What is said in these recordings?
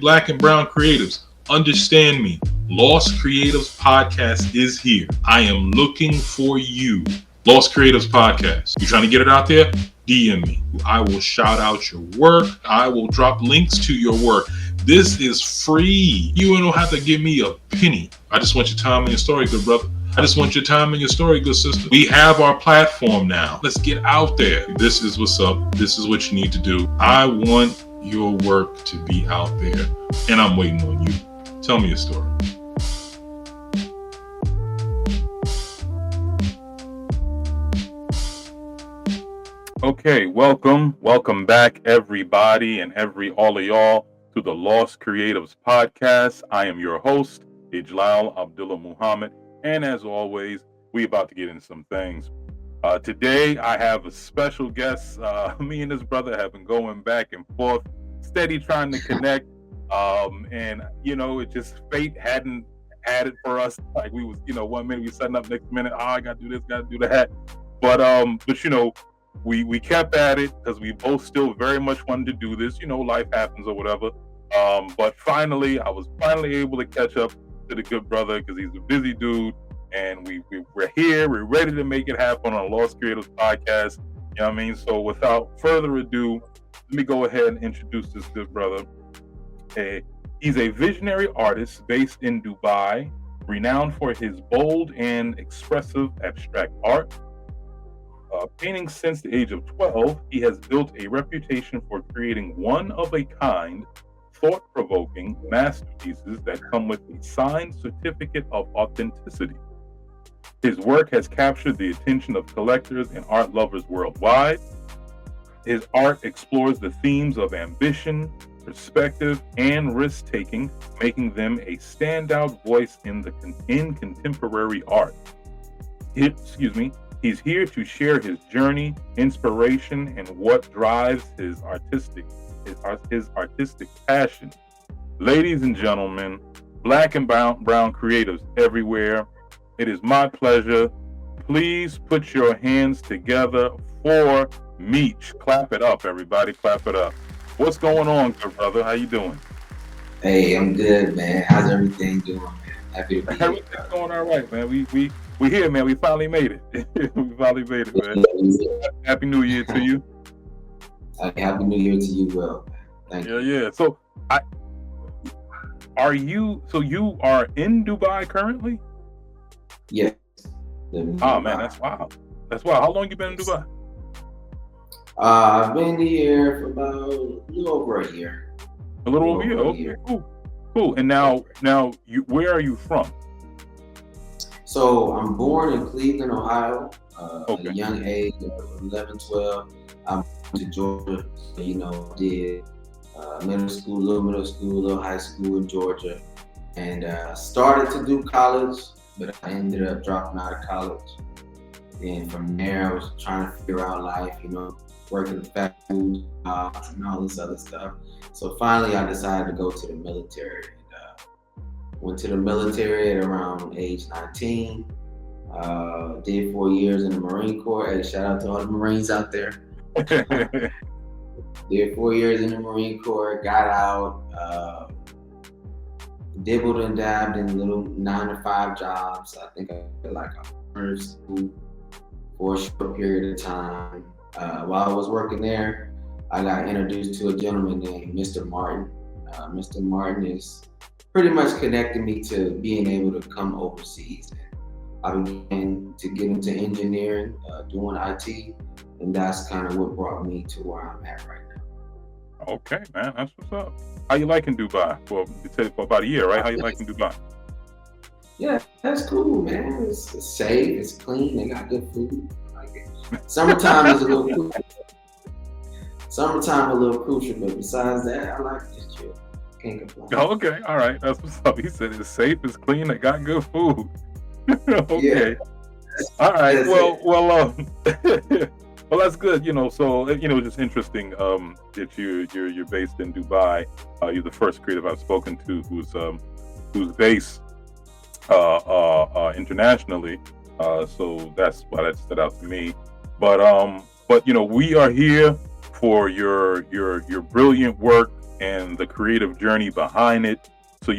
Black and brown creatives, understand me. L.O.S.T Creatives Podcast is here. I am looking for you. L.O.S.T Creatives Podcast. You trying to get it out there? DM me. I will shout out your work. I will drop links to your work. This is free. You don't have to give me a penny. I just want your time and your story, good brother. I just want your time and your story, good sister. We have our platform now. Let's get out there. This is what's up. This is what you need to do. I want your work to be out there, and I'm waiting on you. Tell me a story. Okay, welcome back, everybody, and all of y'all to the L.O.S.T Creatives Podcast. I am your host, Ijlal Abdullah Muhammad, and as always, we about to get into some things. Today, I have a special guest. Me and this brother have been going back and forth, steady trying to connect, and it just fate hadn't had it for us. Like we was, 1 minute we setting up, next minute, I got to do this, got to do that, but we kept at it because we both still very much wanted to do this. Life happens or whatever. But finally, I was able to catch up to the good brother because he's a busy dude, and we're here. We're ready to make it happen on L.O.S.T Creatives Podcast. You know what I mean? So without further ado, let me go ahead and introduce this good brother. He's a visionary artist based in Dubai, renowned for his bold and expressive abstract art. Painting since the age of 12, he has built a reputation for creating one-of-a-kind, thought-provoking masterpieces that come with a signed certificate of authenticity. His work has captured the attention of collectors and art lovers worldwide. His art explores the themes of ambition, perspective, and risk-taking, making them a standout voice in contemporary art. He's here to share his journey, inspiration, and what drives his artistic passion. Ladies and gentlemen, black and brown creatives everywhere, it is my pleasure. Please put your hands together for Meexch. Clap it up, everybody. Clap it up. What's going on, good brother? How you doing? Hey, I'm good, man. How's everything doing, man? Happy to be here. Everything's going all right, man. We here, man. We finally made it. We finally made it, man. Happy New Year to you. Happy New Year to you, well, man. Thank you. Yeah. So, you are in Dubai currently? Yes. Oh man, that's wild. How long you been in Dubai? I've been here for about a little over a year. A little over a year. Okay, cool. And now, where are you from? So I'm born in Cleveland, Ohio. Okay. At a young age of 11, 12, I went to Georgia. So, did middle school, little high school in Georgia, and started to do college, but I ended up dropping out of college. And from there, I was trying to figure out life, working fast food jobs and all this other stuff. So finally, I decided to go to the military. Went to the military at around age 19. Did 4 years in the Marine Corps. Hey, shout out to all the Marines out there. Did 4 years in the Marine Corps. Got out. Dibbled and dabbed in little 9-to-5 jobs. I think I did like a first school for a short period of time. While I was working there, I got introduced to a gentleman named Mr. Martin. Mr. Martin is pretty much connected me to being able to come overseas. I began to get into engineering, doing IT, and that's kind of what brought me to where I'm at right now. Okay, man, that's what's up. How you liking Dubai? Well, you said for about a year, right? How you liking Dubai? Yeah, that's cool, man. It's safe, it's clean, they got good food. I like it. Summertime is a little crucial. But besides that, I like this chill. Can't complain. Okay, all right, that's what's up. He said it's safe, it's clean, they got good food. Okay, yeah. All right. Well, that's good. So it's just interesting that you're based in Dubai. You're the first creative I've spoken to who's based internationally. So that's why that stood out to me. But we are here for your brilliant work and the creative journey behind it. So,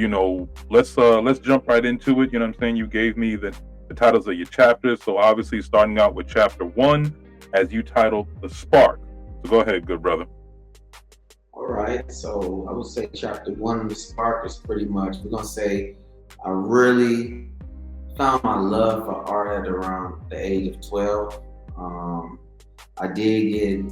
let's jump right into it. You know what I'm saying? You gave me the titles of your chapters. So obviously starting out with chapter 1, as you titled The Spark. So go ahead, good brother. All right. So I would say chapter 1, The Spark, is pretty much, we're going to say, I really found my love for art at around the age of 12. I did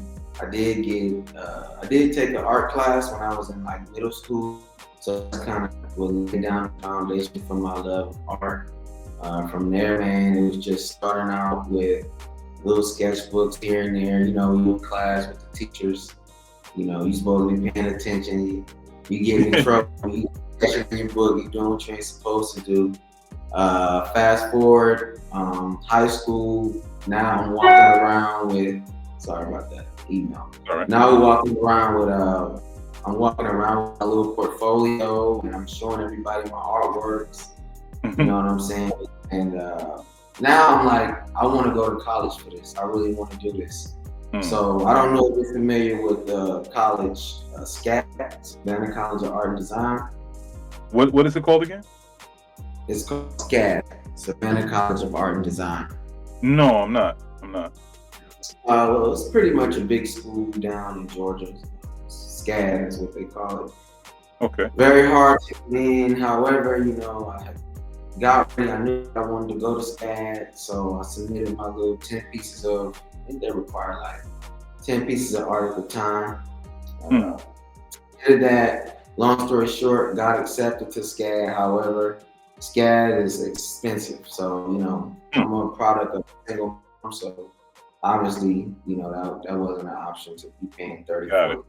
take an art class when I was in like middle school. So that's kind of what laid down the foundation for my love of art. From there, man, it was just starting out with little sketchbooks here and there. You in class with the teachers. You're supposed to be paying attention. You get in trouble. You in your book. You're doing what you ain't supposed to do. Fast forward, high school. Now I'm walking around with. Sorry about that email. All right. Now we're walking around with. I'm walking around with a little portfolio, and I'm showing everybody my artworks. You know what I'm saying? And now I'm like, I want to go to college for this. I really want to do this. So I don't know if you're familiar with the college, SCAD, Savannah College of Art and Design. What is it called again? It's called SCAD, Savannah College of Art and Design. No, I'm not. Well, it's pretty much a big school down in Georgia. SCAD is what they call it. Okay. Very hard to get in. However, I got ready. I knew I wanted to go to SCAD, so I submitted my little 10 pieces of, I think they require like 10 pieces of art at the time. Did that. Long story short, got accepted to SCAD. However, SCAD is expensive. So, I'm a product of a single mom, so obviously, that wasn't an option to be paying $30,000, $40,000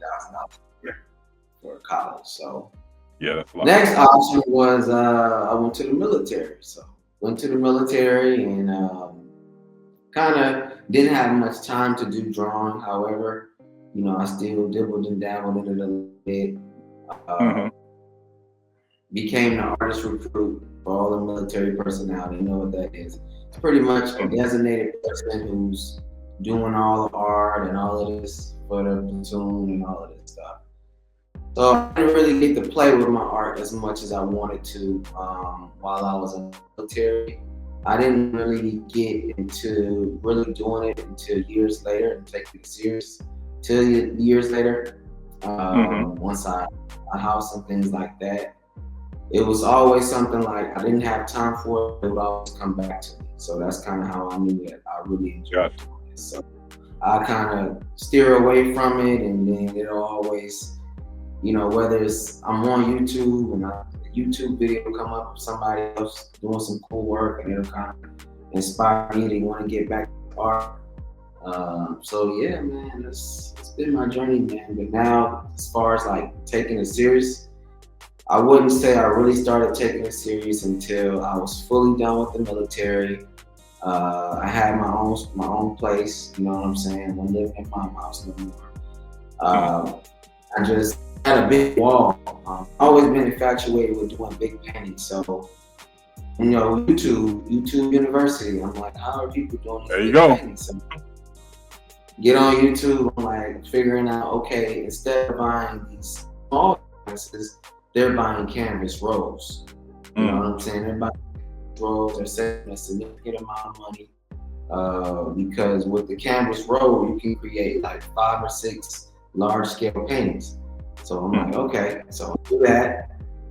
for college. So yeah, that's a lot. Next option was I went to the military. So went to the military and kind of didn't have much time to do drawing. However, I still dibbled and dabbled in it a little bit. Became the artist recruit for all the military personnel. They know what that is. It's pretty much a designated person who's doing all the art and all of this for the platoon and all of this stuff. So I didn't really get to play with my art as much as I wanted to while I was in the military. I didn't really get into really doing it until years later and taking it serious. Till years later, once I a house and things like that. It was always something like I didn't have time for it, it would always come back to me. So that's kind of how I knew that I really enjoyed doing it. So I kind of steer away from it, and then it'll always, whether it's I'm on YouTube and a YouTube video will come up of somebody else doing some cool work, and it'll kind of inspire me to want to get back to art. So yeah, man, it's been my journey, man. But now, as far as like taking it serious, I wouldn't say I really started taking it serious until I was fully done with the military. I had my own place, you know what I'm saying? I'm living in my house no more. I just had a big wall. I've always been infatuated with doing big paintings. So, YouTube University. I'm like, how are people doing these big paintings? So, get on YouTube. I'm like figuring out, okay, instead of buying these small canvases, they're buying canvas rolls. You know what I'm saying? They're buying rolls. They're saving a significant amount of money because with the canvas roll, you can create like 5 or 6 large-scale paintings. So I'm like, okay, so I'll do that.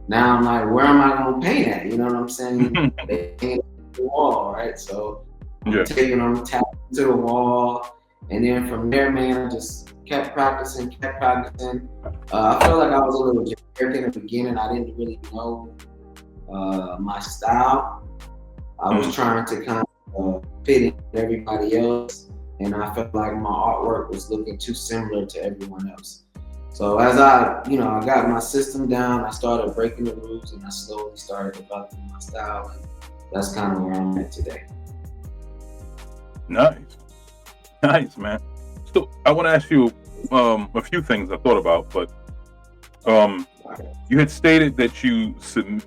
Now I'm like, where am I going to paint at? You know what I'm saying? They paint on the wall, right? So I'm taking them, tapping to the wall. And then from there, man, I just kept practicing. I felt like I was a little generic in the beginning. I didn't really know my style. I was trying to kind of fit in with everybody else. And I felt like my artwork was looking too similar to everyone else. So as I got my system down, I started breaking the rules and I slowly started developing my style. And that's kind of where I'm at today. Nice, man. So I want to ask you a few things I thought about, but you had stated that you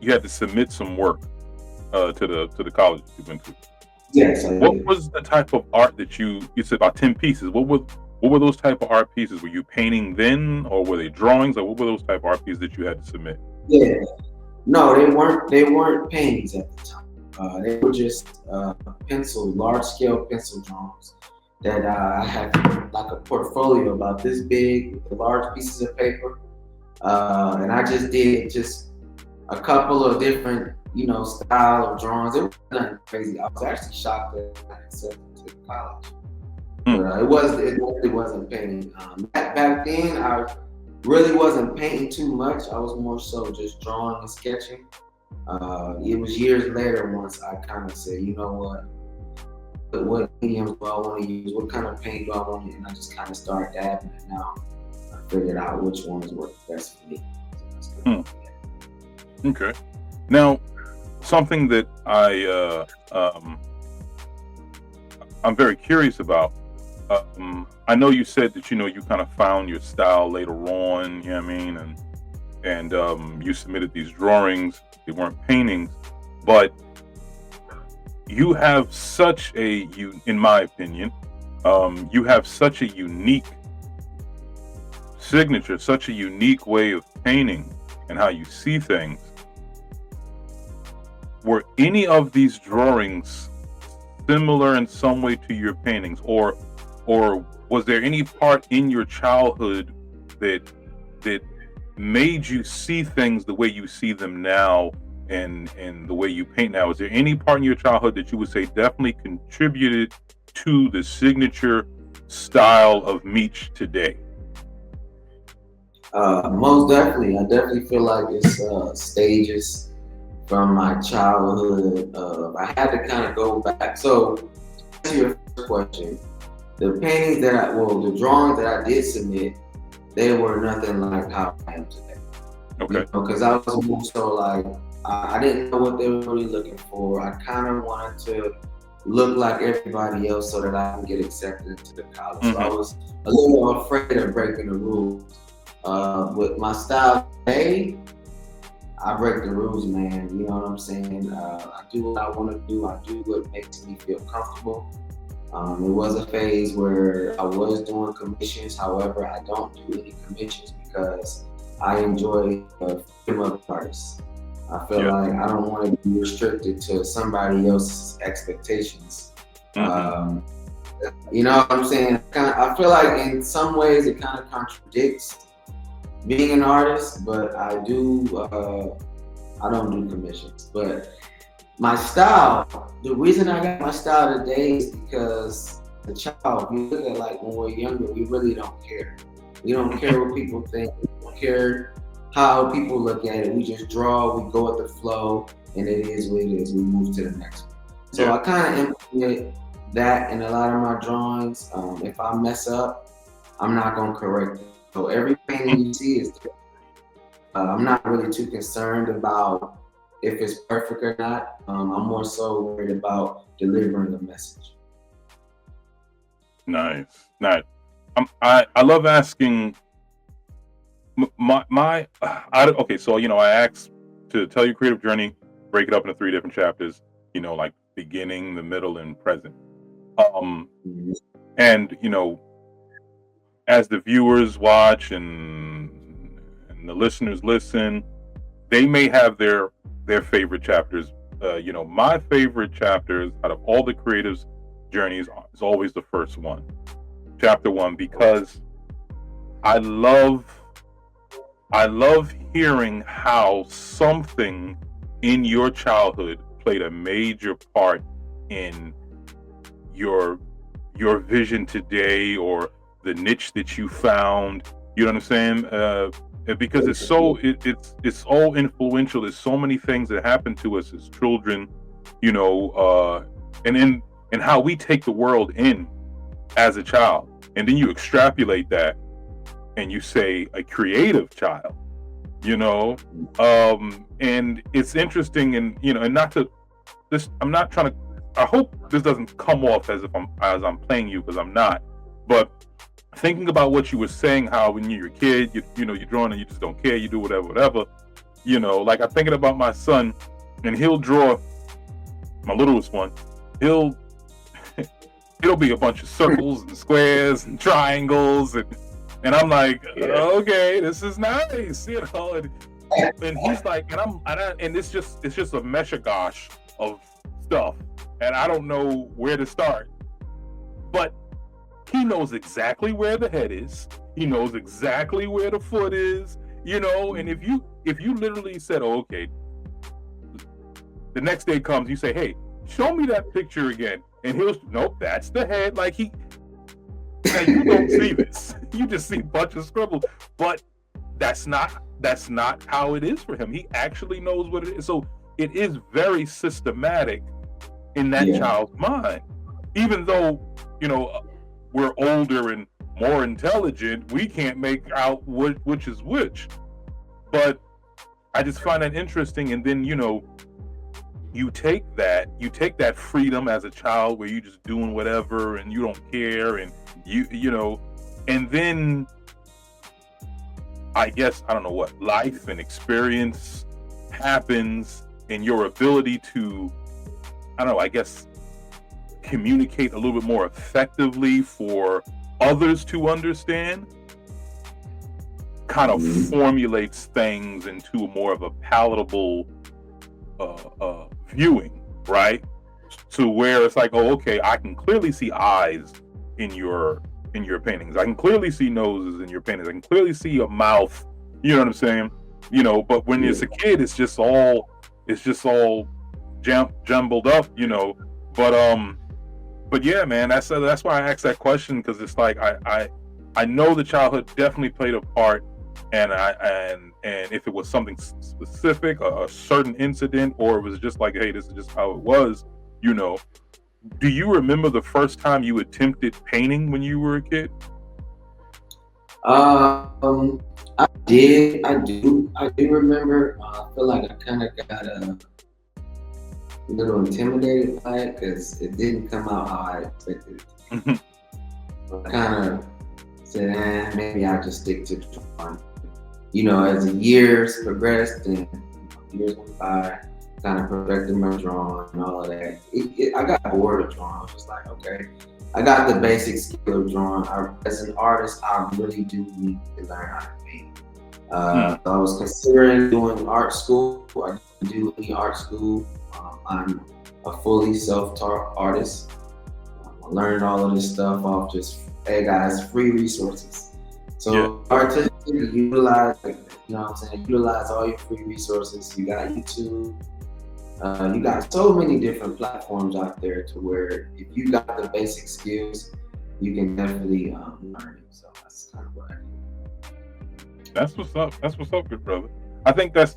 had to submit some work to the college you went to. Yes. What was the type of art that you said about 10 pieces? What What were those type of art pieces? Were you painting then, or were they drawings? Or what were those type of art pieces that you had to submit? Yeah, no, they weren't. They weren't paintings at the time. They were just large scale pencil drawings that I had like a portfolio about this big, with large pieces of paper, and I just did just a couple of different, style of drawings. It was nothing crazy. I was actually shocked that I accepted to college. But it really wasn't painting. Back then, I really wasn't painting too much. I was more so just drawing and sketching. It was years later once I kind of said, you know what mediums do I want to use? What kind of paint do I want to use? And I just kind of started dabbing, and now I figured out which ones work best for me. Okay. Now, something that I'm very curious about. I know you said that you kind of found your style later on. You know what I mean, and you submitted these drawings. They weren't paintings, but you have in my opinion, you have such a unique signature, such a unique way of painting and how you see things. Were any of these drawings similar in some way to your paintings, or was there any part in your childhood that made you see things the way you see them now and the way you paint now? Is there any part in your childhood that you would say definitely contributed to the signature style of Meexch today? Most definitely. I definitely feel like it's stages from my childhood. I had to kind of go back. So, to answer your first question, the drawings that I did submit, they were nothing like how I am today. Okay. Because I was more so like, I didn't know what they were really looking for. I kind of wanted to look like everybody else so that I can get accepted into the college. Mm-hmm. So I was a little afraid of breaking the rules. With my style today, I break the rules, man. You know what I'm saying? I do what I want to do. I do what makes me feel comfortable. It was a phase where I was doing commissions. However, I don't do any commissions because I enjoy the freedom of artists. I feel like I don't want to be restricted to somebody else's expectations. Mm-hmm. You know what I'm saying? I feel like in some ways it kind of contradicts being an artist, but I don't do commissions. But my style, the reason I got my style today is because the child, we look at like when we're younger, we really don't care. We don't care what people think. We don't care how people look at it. We just draw, we go with the flow, and it is what it is. We move to the next one. So I kind of implement that in a lot of my drawings. If I mess up, I'm not going to correct it. So every painting you see is different. I'm not really too concerned about if it's perfect or not. I'm more so worried about delivering a message. Nice. I love asking okay, so I asked to tell your creative journey, break it up into 3 different chapters, like beginning, the middle, and present. And as the viewers watch and the listeners listen, they may have their favorite chapters. My favorite chapters out of all the creatives' journeys is always the first one, chapter 1, because I love hearing how something in your childhood played a major part in your vision today, or the niche that you found. You know what I'm saying? Because it's so influential. There's so many things that happen to us as children, and how we take the world in as a child, and then you extrapolate that and you say a creative child, and it's interesting, and not to this. I'm not trying to. I hope this doesn't come off as if I'm playing you, because I'm not. But thinking about what you were saying, how when you're a kid, you're drawing and you just don't care, you do whatever. Like I'm thinking about my son, and he'll draw, my littlest one. it'll be a bunch of circles and squares and triangles, and I'm like, okay, this is nice, and he's like, and it's just a meshagosh of stuff, and I don't know where to start. But he knows exactly where the head is. He knows exactly where the foot is, and if you literally said, oh, okay, the next day comes, you say, hey, show me that picture again, and nope, that's the head. Like now you don't see this. You just see a bunch of scribbles. But that's not how it is for him. He actually knows what it is. So it is very systematic in that child's mind. Even though, we're older and more intelligent, we can't make out which is which. But I just find that interesting. And then, you take that freedom as a child where you're just doing whatever and you don't care, and and then I guess, I don't know what, life and experience happens, and your ability to, I don't know, I guess, communicate a little bit more effectively for others to understand kind of formulates things into more of a palatable viewing, right? To where it's like, oh, okay, I can clearly see eyes in your paintings. I can clearly see noses in your paintings. I can clearly see a mouth. You know what I'm saying? But when it's a kid, it's just all jumbled up. But yeah, man, that's why I asked that question, because it's like I know the childhood definitely played a part, and if it was something specific, a certain incident, or it was just like, hey, this is just how it was, Do you remember the first time you attempted painting when you were a kid? I did. I do remember. I feel like I kind of got a little intimidated by it because it didn't come out how I expected it to. I kind of said, maybe I'll just stick to the drawing. As the years progressed and years went by, kind of perfected my drawing and all of that. I got bored of drawing. I was just like, okay, I got the basic skill of drawing. As an artist, I really do need to learn how to paint. So I was considering doing art school. I didn't do any art school. I'm a fully self-taught artist. I learned all of this stuff off just, hey guys, free resources. So artistically, utilize, utilize all your free resources. You got YouTube. You got so many different platforms out there to where if you got the basic skills, you can definitely learn it. So that's kind of what I do. That's what's up. That's what's up, good brother. I think that's,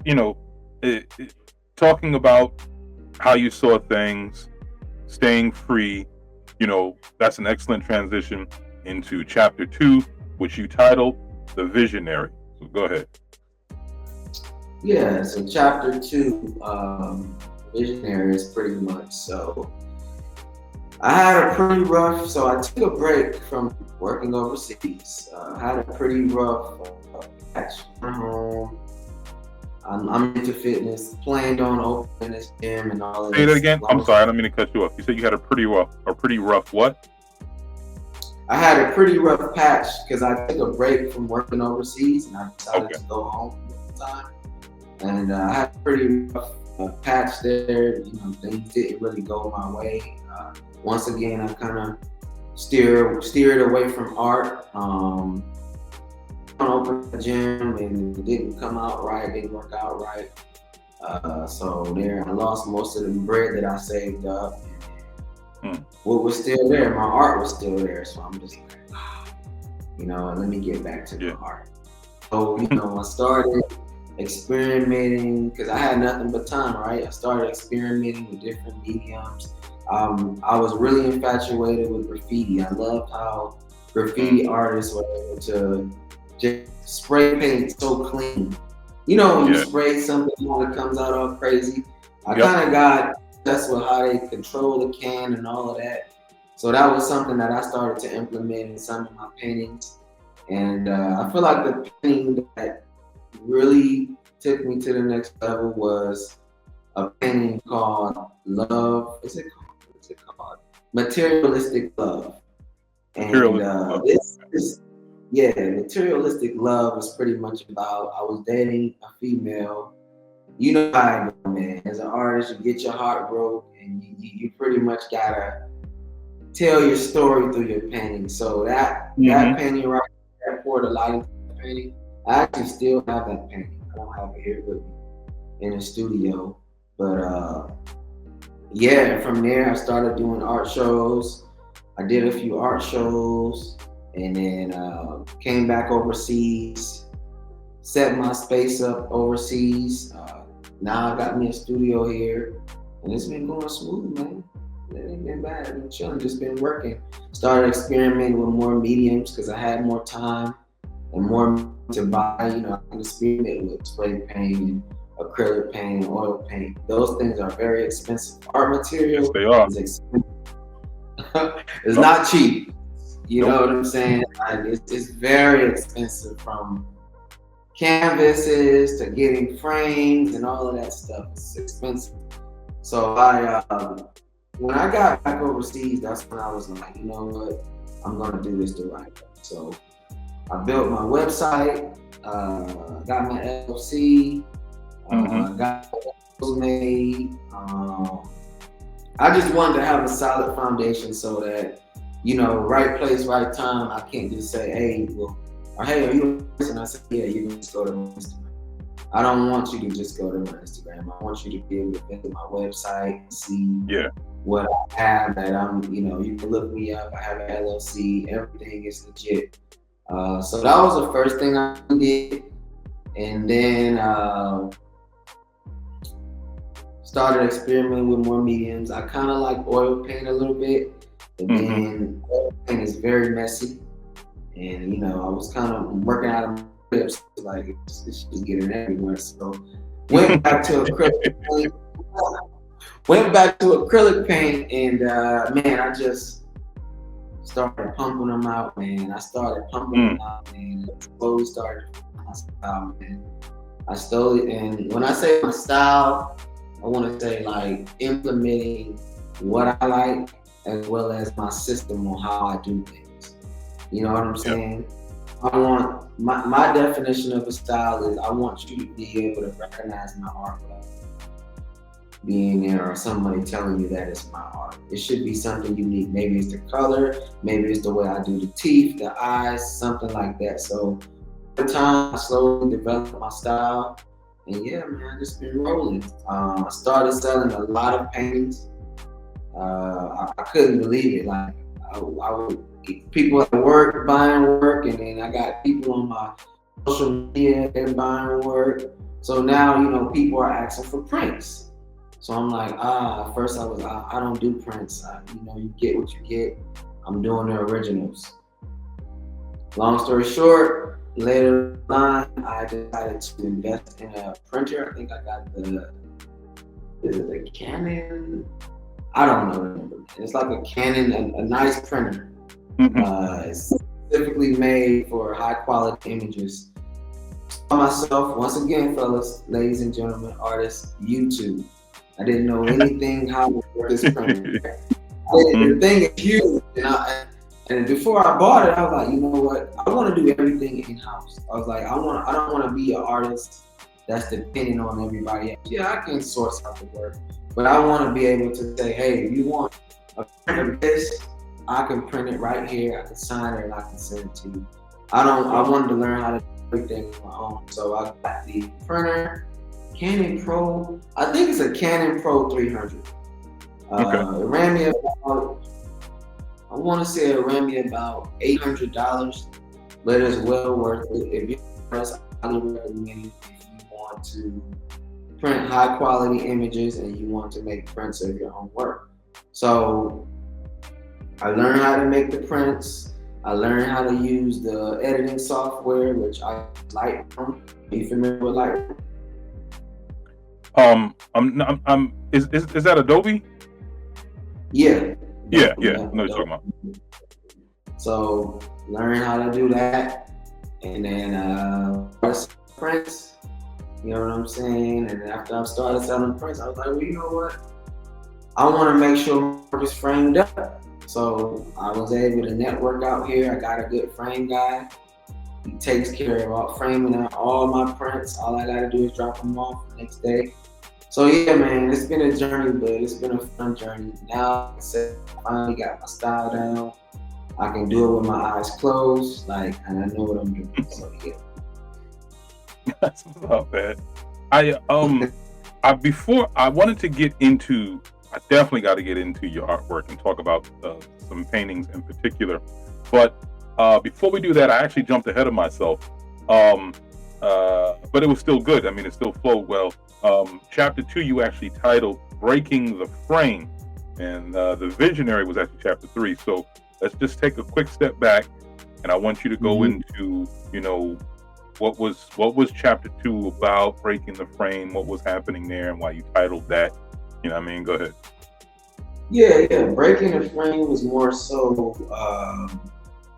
talking about how you saw things, staying free, that's an excellent transition into chapter 2, which you titled The Visionary. So go ahead. Yeah, so chapter 2, Visionary is pretty much so. I had a pretty rough, so I took a break from working overseas. I had a pretty rough patch at home. I'm into fitness, planned on opening this gym and all of that. Say that again? I'm sorry, I don't mean to cut you off. You said you had a pretty rough what? I had a pretty rough patch because I took a break from working overseas and I decided to go home at the time. And I had a pretty rough patch there. Things didn't really go my way. Once again, I kind of steered away from art. I opened the gym and it didn't come out right, didn't work out right. So there, I lost most of the bread that I saved up. What was still there, my art was still there. So I'm just like, let me get back to the art. So, I started experimenting because I had nothing but time, right? I started experimenting with different mediums. I was really infatuated with graffiti. I loved how graffiti artists were able to just spray paint so clean. When you spray something and it comes out all crazy. I kind of got obsessed with how they control the can and all of that. So that was something that I started to implement in some of my paintings. And I feel like the painting that really took me to the next level was a painting called Love. What's it called? materialistic love. And Materialistic love. this is, yeah, materialistic love is pretty much about, I was dating a female. You know how I go, man. As an artist, you get your heart broke, and you pretty much gotta tell your story through your painting. So that painting right there, poured a lot into that painting. I actually still have that painting. I don't have it here with me in the studio, but yeah. From there, I started doing art shows. I did a few art shows, and then came back overseas, set my space up overseas. Now I got me a studio here, and it's been going smooth, man. It ain't been bad. I've been chilling, just been working. Started experimenting with more mediums because I had more time and more to buy. You know, I can experiment with spray paint and acrylic paint and oil paint. Those things are very expensive. Art material Yes, they are. is expensive. It's not cheap. You know what I'm saying? Like, it's very expensive, from canvases to getting frames and all of that stuff. It's expensive. So when I got back overseas, that's when I was like, you know what, I'm gonna do this the right way. So I built my website, got my LLC, got my made. I just wanted to have a solid foundation so that, you know, right place, right time. I can't just say, hey, well, or hey, are you? And I said, yeah, you can just go to my Instagram. I don't want you to just go to my Instagram. I want you to be able to visit my website and see what I have. That you know, you can look me up. I have an LLC. Everything is legit. So that was the first thing I did, and then started experimenting with more mediums. I kind of like oil paint a little bit, but then oil paint is very messy. And, you know, I was kind of working out of my lips, like, this shit's getting everywhere. So went back to acrylic paint. And man, I just started pumping them out, man. I slowly started my style, man. And when I say my style, I want to say, like, implementing what I like as well as my system on how I do things. You know what I'm saying? I want my definition of a style is I want you to be able to recognize my art without being there or somebody telling you that it's my art. It should be something unique. Maybe it's the color, maybe it's the way I do the teeth, the eyes, something like that. So over time, I slowly developed my style, and yeah, man, I just been rolling. I started selling a lot of paintings. I couldn't believe it. Like I would get people at work buying work, and then I got people on my social media and buying work. So now, you know, people are asking for prints. So I'm like, at first I don't do prints. You know, you get what you get. I'm doing the originals. Long story short, later on, I decided to invest in a printer. I think I got is it the Canon? I don't know the number. It's like a Canon, a nice printer. It's specifically made for high quality images. For myself, once again, fellas, ladies and gentlemen, artists, YouTube. I didn't know anything how to work this printer. The thing is huge, and before I bought it, I was like, you know what? I want to do everything in house. I was like, I don't want to be an artist that's dependent on everybody else. Yeah, I can source out the work, but I want to be able to say, hey, if you want a print of this, I can print it right here. I can sign it and I can send it to you. I wanted to learn how to do everything on my own. So I got the printer, Canon Pro. I think it's a Canon Pro 300. It ran me about, I want to say it ran me about $800, but it's well worth it. If you're an artist, I highly recommend it if you want to print high quality images and you want to make prints of your own work. So I learned how to make the prints. I learned how to use the editing software, which I like. Are you familiar with Lightroom? Is that Adobe? Yeah. Yeah. I know what you're talking about. So learn how to do that, and then prints. You know what I'm saying? And after I started selling prints, I was like, well, you know what? I want to make sure my work is framed up. So I was able to network out here. I got a good frame guy. He takes care of all framing out all my prints. All I gotta do is drop them off the next day. So yeah, man, it's been a journey, but it's been a fun journey. Now I said I finally got my style down. I can do it with my eyes closed, like, and I know what I'm doing. So yeah. That's not bad. Before I wanted to get into, I definitely got to get into your artwork and talk about some paintings in particular. But before we do that, I actually jumped ahead of myself. But it was still good. I mean, it still flowed well. Chapter 2, you actually titled "Breaking the Frame," and the visionary was actually chapter 3. So let's just take a quick step back, and I want you to go into, what was chapter 2 about, breaking the frame, what was happening there, and why you titled that. You know what I mean? Go ahead. Yeah. Breaking the frame was more so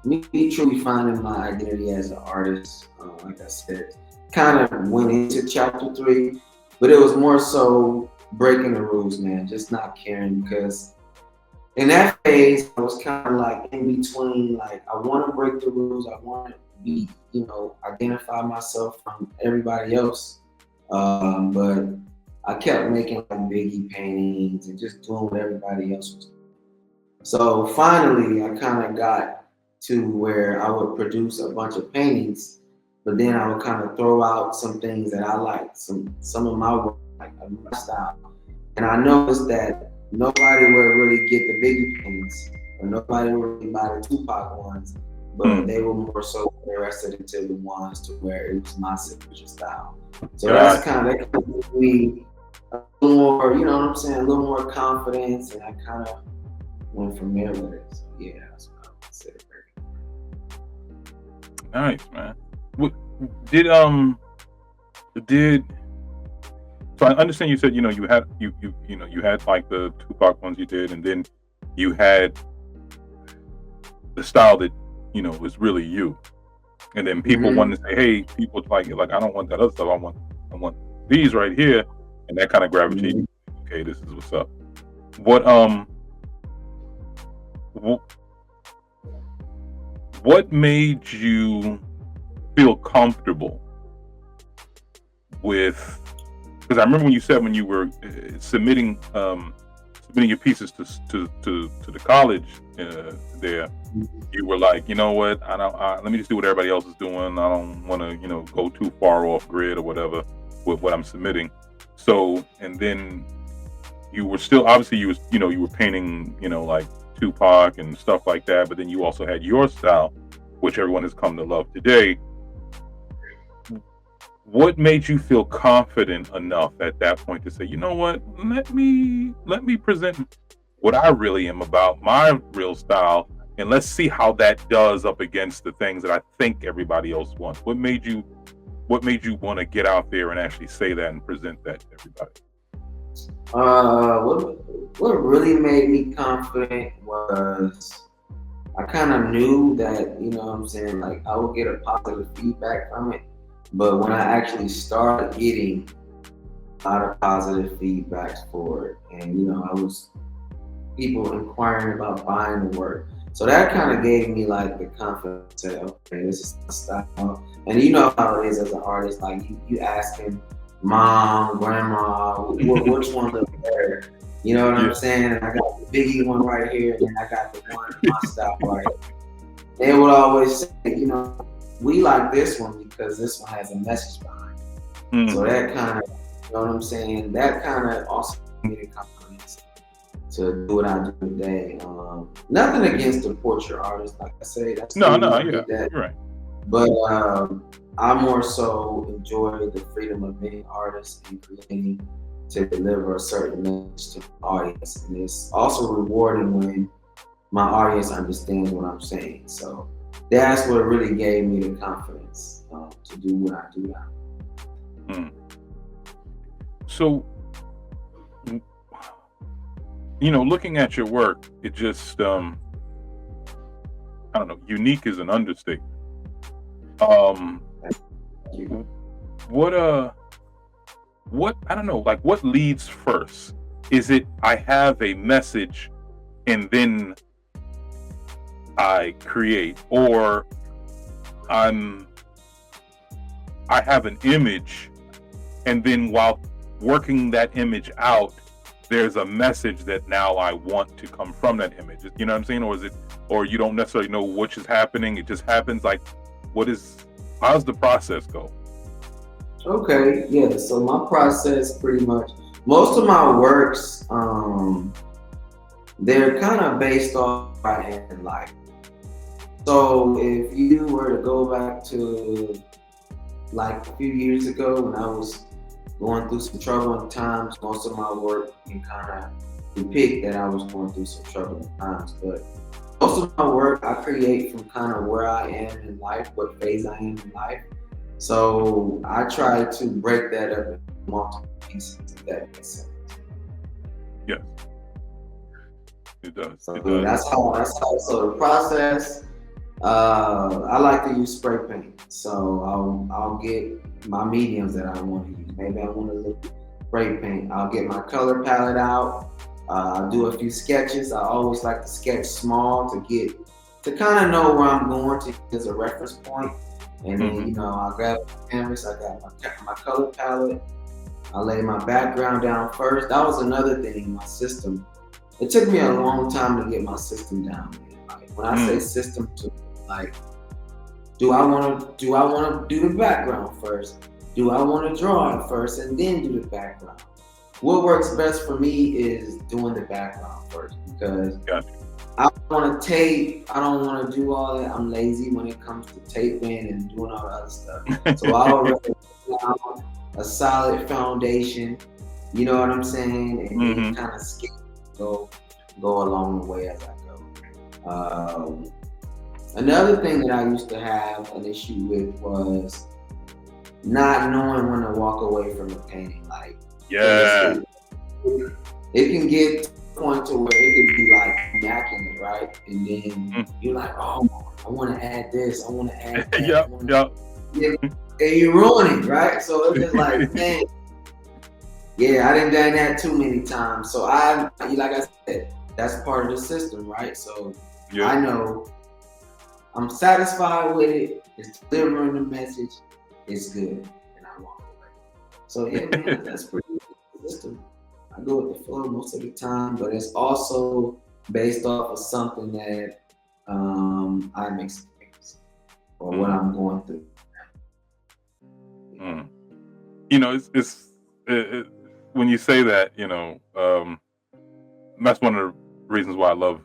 me truly finding my identity as an artist. Like I said, kind of went into chapter 3, but it was more so breaking the rules, man. Just not caring, because in that phase, I was kind of like in between. Like, I want to break the rules. I want to be, identify myself from everybody else. But I kept making like Biggie paintings and just doing what everybody else was doing. So finally, I kind of got to where I would produce a bunch of paintings, but then I would kind of throw out some things that I liked, some of my work, like my style. And I noticed that nobody would really get the Biggie paintings, or nobody would really buy the Tupac ones, but they were more so interested into the ones to where it was my signature style. So that's kind of gave me a little more, you know what I'm saying, a little more confidence, and I kind of went from there with it. So yeah, that's what I would say. Nice, man. So I understand you said, you had you had like the Tupac ones you did, and then you had the style that was really you. And then people wanted to say, hey, people like I don't want that other stuff. I want these right here, and that kind of gravitated. Okay, this is what's up. What made you feel comfortable with? Because I remember when you said when you were submitting your pieces to the college there, you were like, you know what? Let me just do what everybody else is doing. I don't want to go too far off grid or whatever with what I'm submitting. So, and then you were still obviously you were painting like Tupac and stuff like that, but then you also had your style, which everyone has come to love today. What made you feel confident enough at that point to say, you know what, let me present what I really am about, my real style, and let's see how that does up against the things that I think everybody else wants? What made you want to get out there and actually say that and present that to everybody? What really made me confident was I kind of knew that, like I would get a positive feedback from it. But when I actually started getting a lot of positive feedbacks for it, and I was people inquiring about buying the work, so that kind of gave me like the confidence to say, okay, this is my style. And you know how it is as an artist, like you asking mom, grandma, which one looks better? You know what I'm saying? And I got the Biggie one right here, and then I got the one my style right here. They would always say, we like this one because this one has a message behind it. So that kind of, you know what I'm saying? That kind of also gave me the confidence to do what I do today. Nothing against the portrait artist, like I say. That's you're right. But I more so enjoy the freedom of being an artist and creating to deliver a certain message to the audience. And it's also rewarding when my audience understands what I'm saying. So that's what really gave me the confidence to do what I do now. So, looking at your work, it just, I don't know, unique is an understatement. What I don't know, like what leads first? is it I have a message and then I create, or I have an image and then while working that image out, there's a message that now I want to come from that image. You know what I'm saying? Or is it, or you don't necessarily know which is happening, it just happens? Like, how's the process go? Okay, yeah. So my process pretty much, most of my works, they're kind of based off my end life. So if you were to go back to like a few years ago when I was going through some troubling times, most of my work can kind of depict that I was going through some troubling times. But most of my work I create from kind of where I am in life, what phase I am in life. So I try to break that up into multiple pieces, if that makes sense. Yes, it does. So It does. that's how. So the process. I like to use spray paint. So I'll get my mediums that I want to use. Maybe I want to look spray paint. I'll get my color palette out. I'll do a few sketches. I always like to sketch small to kind of know where I'm going to as a reference point. And then, I'll grab my canvas. I got my color palette. I lay my background down first. That was another thing, my system. It took me a long time to get my system down, man. Like, when I say system, like, do I want to do the background first? Do I want to draw it first and then do the background? What works best for me is doing the background first, because I don't want to tape. I don't want to do all that. I'm lazy when it comes to taping and doing all the other stuff. So I already found a solid foundation. You know what I'm saying? And then kind of skip, go along the way as I go. Another thing that I used to have an issue with was not knowing when to walk away from a painting. Like, it can get to a point to where it can be like macking it, right? And then you're like, oh, I want to add this, I want to add that. And you ruin it, right? So it's just like, man, yeah, I didn't done that too many times. So like I said, that's part of the system, right? So I know I'm satisfied with it. It's delivering the message. It's good, and I walk away. So yeah, man, that's pretty good system. I go with the flow most of the time, but it's also based off of something that I'm experiencing or what I'm going through. It's when you say that, that's one of the reasons why I love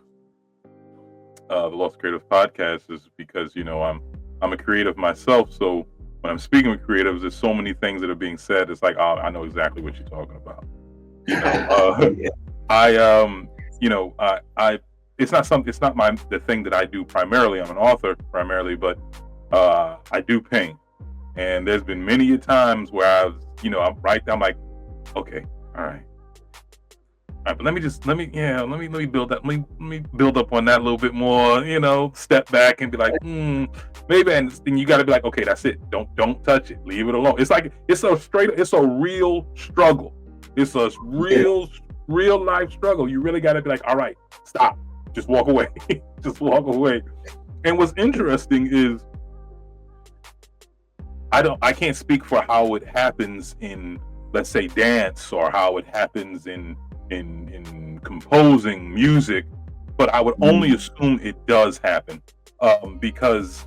the L.O.S.T Creative Podcast, is because I'm a creative myself. So when I'm speaking with creatives, there's so many things that are being said. It's like, oh, I know exactly what you're talking about. It's not the thing that I do primarily. I'm an author primarily, but I do paint. And there's been many times where I'm like, okay, all right, but let me build that. Let me build up on that a little bit more. Step back and be like, maybe. And then you got to be like, okay, that's it. Don't touch it. Leave it alone. It's like it's a real struggle. It's a real life struggle. You really got to be like, all right, stop. Just walk away. Just walk away. And what's interesting is, I can't speak for how it happens in, let's say, dance, or how it happens in composing music, but I would only assume it does happen because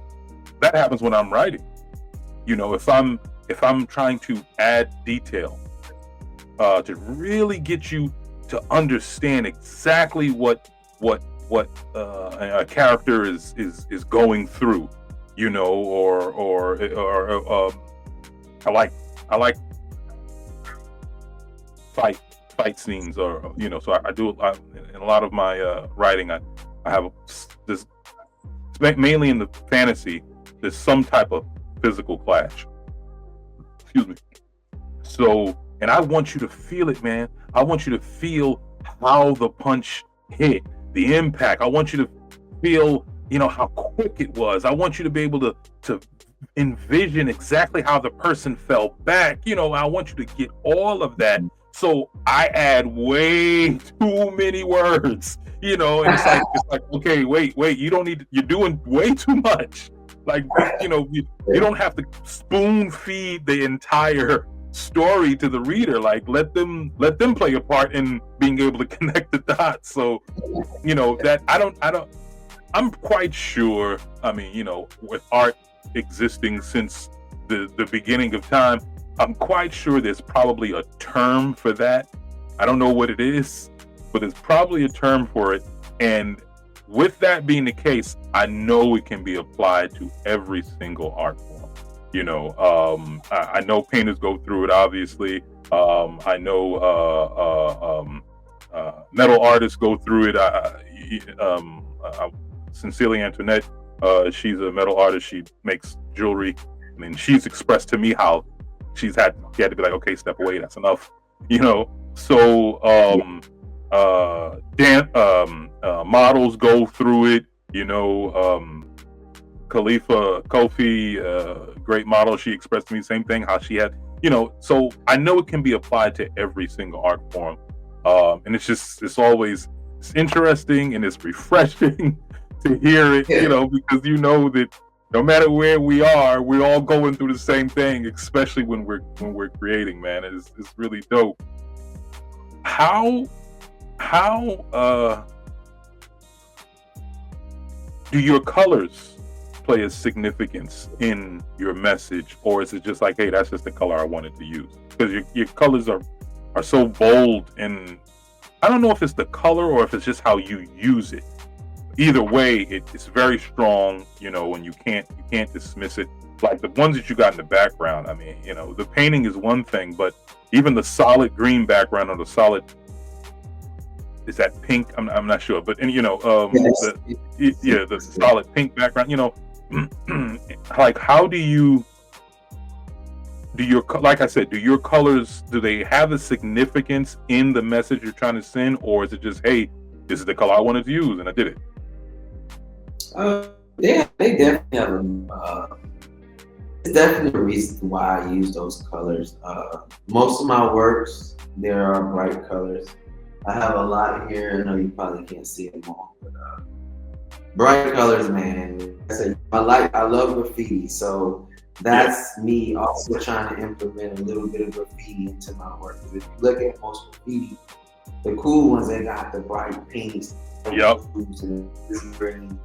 that happens when I'm writing. If I'm trying to add detail to really get you to understand exactly what a character is going through, or I like fight scenes, or so I do in a lot of my writing. I have this, mainly in the fantasy, there's some type of physical clash. Excuse me. So, and I want you to feel it, man. I want you to feel how the punch hit, the impact. I want you to feel, how quick it was. I want you to be able to envision exactly how the person fell back. I want you to get all of that, So I add way too many words, you know, and it's like, okay, wait, you don't need, you're doing way too much. Like, you know, you don't have to spoon feed the entire story to the reader. Like, let them play a part in being able to connect the dots. So, you know, that I'm quite sure, I mean, you know, with art existing since the beginning of time, I'm quite sure there's probably a term for that. I don't know what it is, but there's probably a term for it. And with that being the case, I know it can be applied to every single art form. You know, I know painters go through it, obviously. I know metal artists go through it. Sincerely Antoinette, she's a metal artist. She makes jewelry. I mean, she's expressed to me how she had to be like, okay, step away, that's enough, you know. So models go through it, you know. Khalifa Kofi, great model, she expressed to me the same thing, how she had, you know. So I know it can be applied to every single art form, and it's always interesting and it's refreshing to hear it, you know, because you know that no matter where we are, we're all going through the same thing, especially when we're creating, man. It's really dope. How do your colors play a significance in your message, or is it just like, hey, that's just the color I wanted to use? Because your colors are so bold, and I don't know if it's the color or if it's just how you use it. Either way, it's very strong, you know, and you can't dismiss it. Like the ones that you got in the background, I mean, you know, the painting is one thing, but even the solid green background or the solid, is that pink? I'm not sure, but, and you know, the solid pink background, you know, like how do your, like I said, do your colors, do they have a significance in the message you're trying to send, or is it just, hey, this is the color I wanted to use and I did it? Yeah, they definitely have it's definitely a reason why I use those colors. Most of my works, there are bright colors. I have a lot here. I know you probably can't see them all, but bright colors, man. I love graffiti, so that's me also trying to implement a little bit of graffiti into my work. If you look at most graffiti, the cool ones, they got the bright pinks. Yep.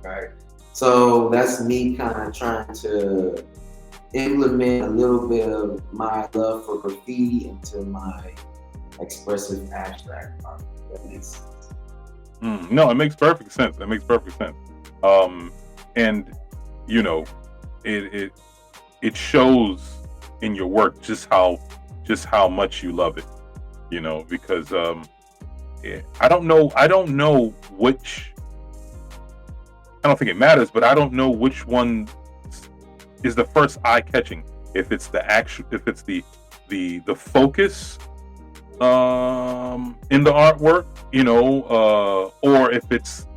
Right. So that's me kind of trying to implement a little bit of my love for graffiti into my expressive abstract art. That makes sense. No, it makes perfect sense. That makes perfect sense. And you know, it shows in your work just how much you love it. You know, because I don't know which. I don't think it matters, but I don't know which one is the first eye catching. If it's the focus in the artwork, you know, or if it's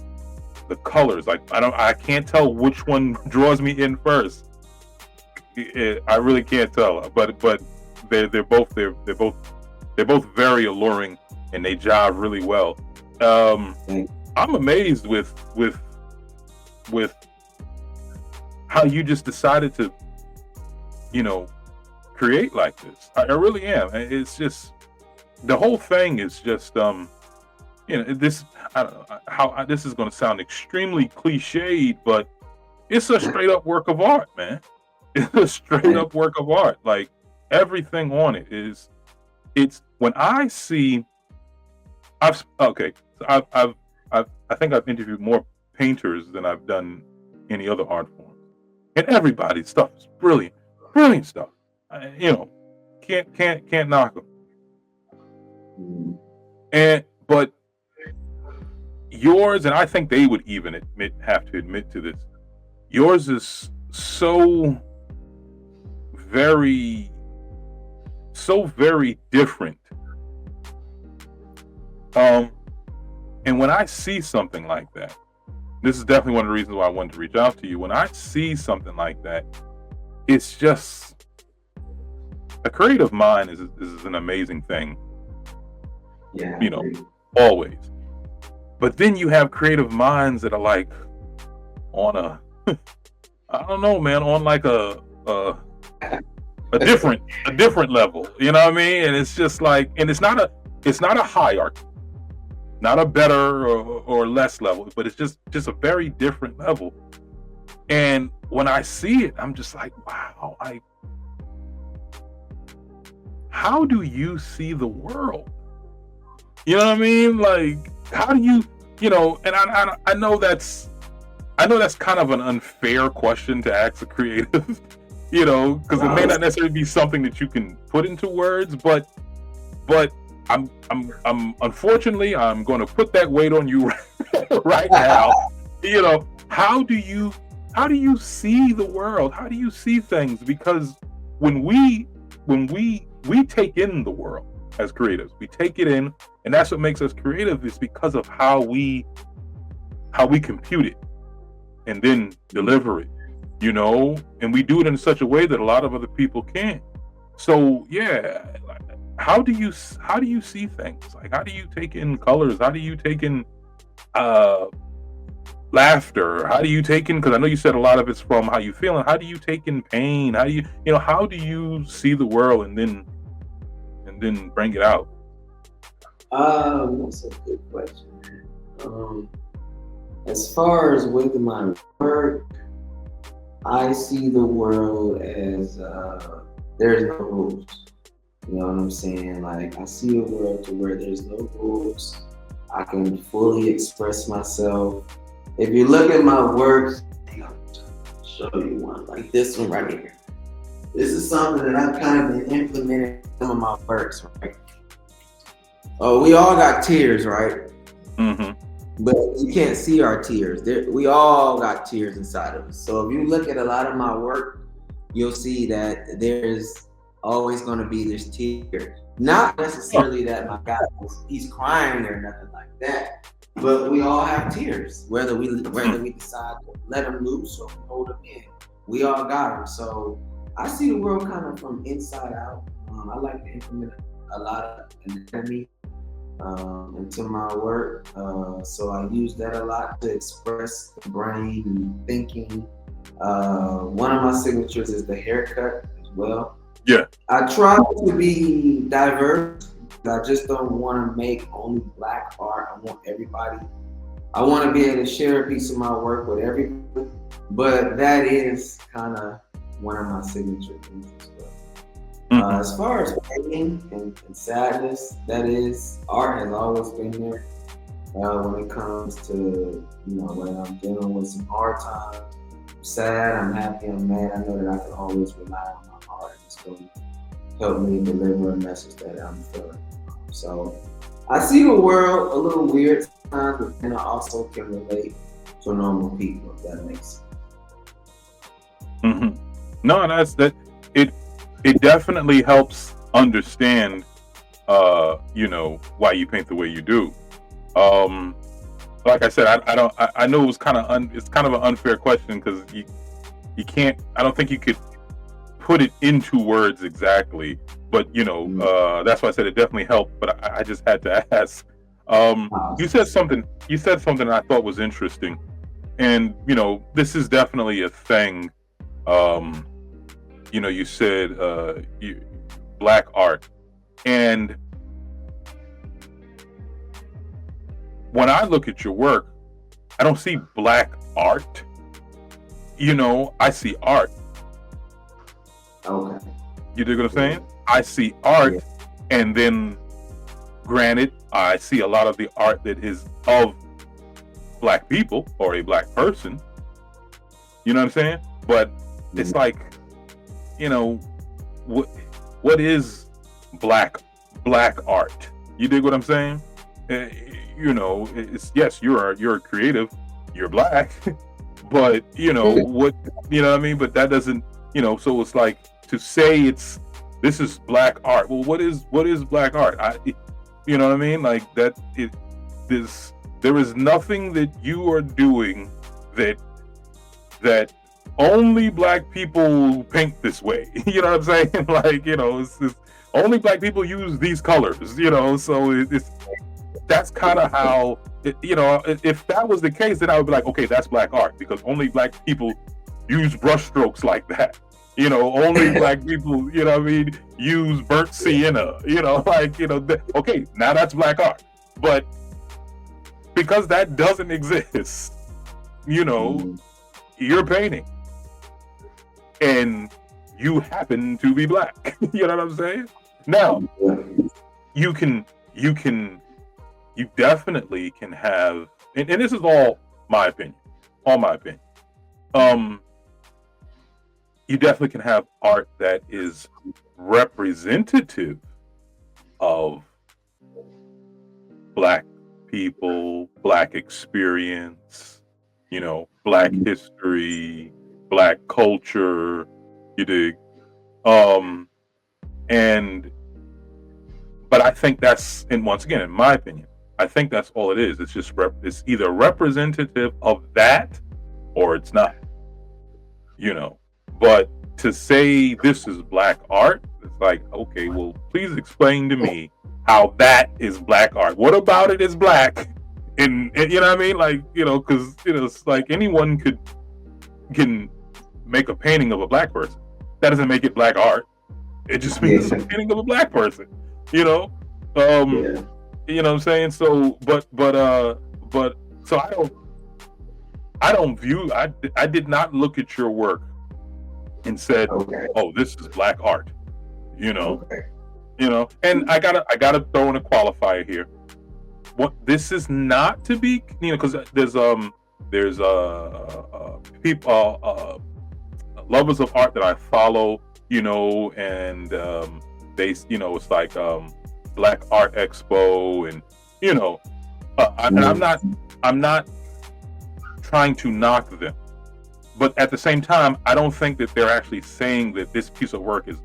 the colors. Like I can't tell which one draws me in first. I really can't tell. But they're both very alluring, and they jive really well. I'm amazed with how you just decided to, you know, create like this. I really am. It's just, the whole thing is just, you know, this, I don't know how this is going to sound extremely cliched, but it's a straight up work of art, man. It's a straight up work of art. Like everything on it is, it's when I see, I think I've interviewed more painters than I've done any other art form, and everybody's stuff is brilliant stuff. You know, can't knock them. But yours, and I think they would even have to admit to this, yours is so very different. And when I see something like that, this is definitely one of the reasons why I wanted to reach out to you. When I see something like that, it's just, a creative mind is an amazing thing. Yeah, I you know, agree. always. But then you have creative minds that are like on a, I don't know, man, on like a different level. You know what I mean? And it's just like, and it's not a hierarchy, not a better or less level, but it's just a very different level. And when I see it, I'm just like, wow, how do you see the world? You know what I mean? Like, how do you, and I know that's kind of an unfair question to ask a creative, because it may No, not necessarily be something that you can put into words, but I'm unfortunately I'm going to put that weight on you right now. How do you see the world? How do you see things? Because when we take in the world as creatives, we take it in, and that's what makes us creative, is because of how we compute it and then deliver it, and we do it in such a way that a lot of other people can't. So yeah, how do you see things? Like, how do you take in colors? How do you take in laughter? How do you take in, because I know you said a lot of it's from how you feeling. How do you take in pain? How do you see the world and then bring it out? that's a good question. As far as with my work, I see the world as there's no rules. You know what I'm saying? Like, I see a world to where there's no rules. I can fully express myself. If you look at my work, I'll show you one, like this one right here. This is something that I've kind of been implementing in some of my works, right? Oh, we all got tears, right? Mm-hmm. But you can't see our tears. We all got tears inside of us. So if you look at a lot of my work, you'll see that there's always going to be this tear. Not necessarily that my guy, he's crying or nothing like that, but we all have tears. Whether we decide to let them loose or hold them in, we all got them. So I see the world kind of from inside out. I like to implement a lot of anatomy into my work. So I use that a lot to express the brain and thinking. One of my signatures is the haircut as well. Yeah. I try to be diverse. I just don't want to make only Black art. I want everybody. I want to be able to share a piece of my work with everybody. But that is kind of one of my signature things as well. As far as pain and sadness, that is, art has always been there. When it comes to, when I'm dealing with some hard times, I'm sad, I'm happy, I'm mad, I know that I can always rely on my art, and it's going to help me deliver a message that I'm feeling. So I see the world a little weird sometimes, but then I also can relate to normal people, if that makes sense. Mm-hmm. No, that's that. It definitely helps understand, why you paint the way you do. Like I said, I know it was it's kind of an unfair question, because you can't. I don't think you could put it into words exactly, but that's why I said it definitely helped. But I just had to ask. You said something I thought was interesting, and this is definitely a thing. You said Black art, and when I look at your work, I don't see Black art. I see art. Okay. You dig what I'm saying? I see art, and then, granted, I see a lot of the art that is of Black people or a Black person. You know what I'm saying? But it's like, what is black art? You dig what I'm saying? It's, yes, you're a creative, you're Black, but what, you know what I mean? But that doesn't, so it's like, to say this is Black art. Well, what is Black art? You know what I mean? Like, that there is nothing that you are doing that only Black people paint this way. You know what I'm saying? Like, only black people use these colors, you know. So it's that's kind of how you know. If that was the case, then I would be like, okay, that's black art because only black people use brushstrokes like that. You know, only black people, you know what I mean, use burnt sienna, you know, like, you know, okay, now that's black art. But because that doesn't exist, you know, you're painting and you happen to be black. You know what I'm saying? Now, you definitely can have, and this is all my opinion, you definitely can have art that is representative of black people, black experience, you know, black history, black culture, you dig? But I think that's, and once again, in my opinion, I think that's all it is. It's just it's either representative of that or it's not, you know. But to say this is black art, it's like, okay, well, please explain to me how that is black art. What about it is black? And you know what I mean? Like, you know, because, you know, it's like anyone can make a painting of a black person. That doesn't make it black art. It just means it's a painting of a black person, you know? You know what I'm saying? So, but so I don't view, I did not look at your work and said, oh, this is black art, you know? You know, and I gotta throw in a qualifier here. What this is not to be, you know, because there's people lovers of art that I follow, you know, and they, you know, it's like Black Art Expo, and you know, and I'm not trying to knock them, but at the same time, I don't think that they're actually saying that this piece of work is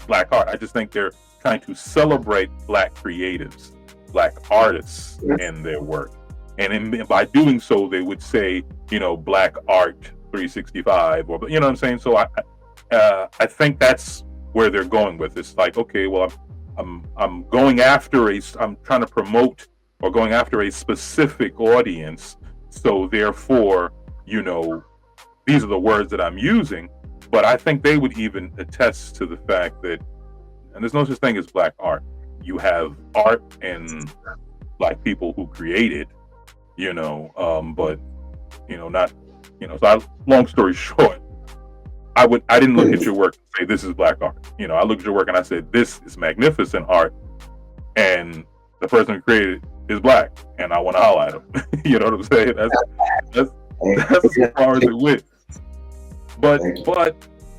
black art. I just think they're trying to celebrate black creatives, black artists and their work. And by doing so, they would say, you know, black art 365, or, you know what I'm saying? So I think that's where they're going with this. Like, okay, well, I'm going after I'm trying to promote or going after a specific audience. So therefore, you know, these are the words that I'm using. But I think they would even attest to the fact that, and there's no such thing as black art. You have art and black people who create it, you know, but, you know, not, you know, so long story short, I didn't look at your work and say, this is black art. You know, I looked at your work and I said, this is magnificent art. And the person who created it is black. And I want to holler at him. You know what I'm saying? That's as far as it went. But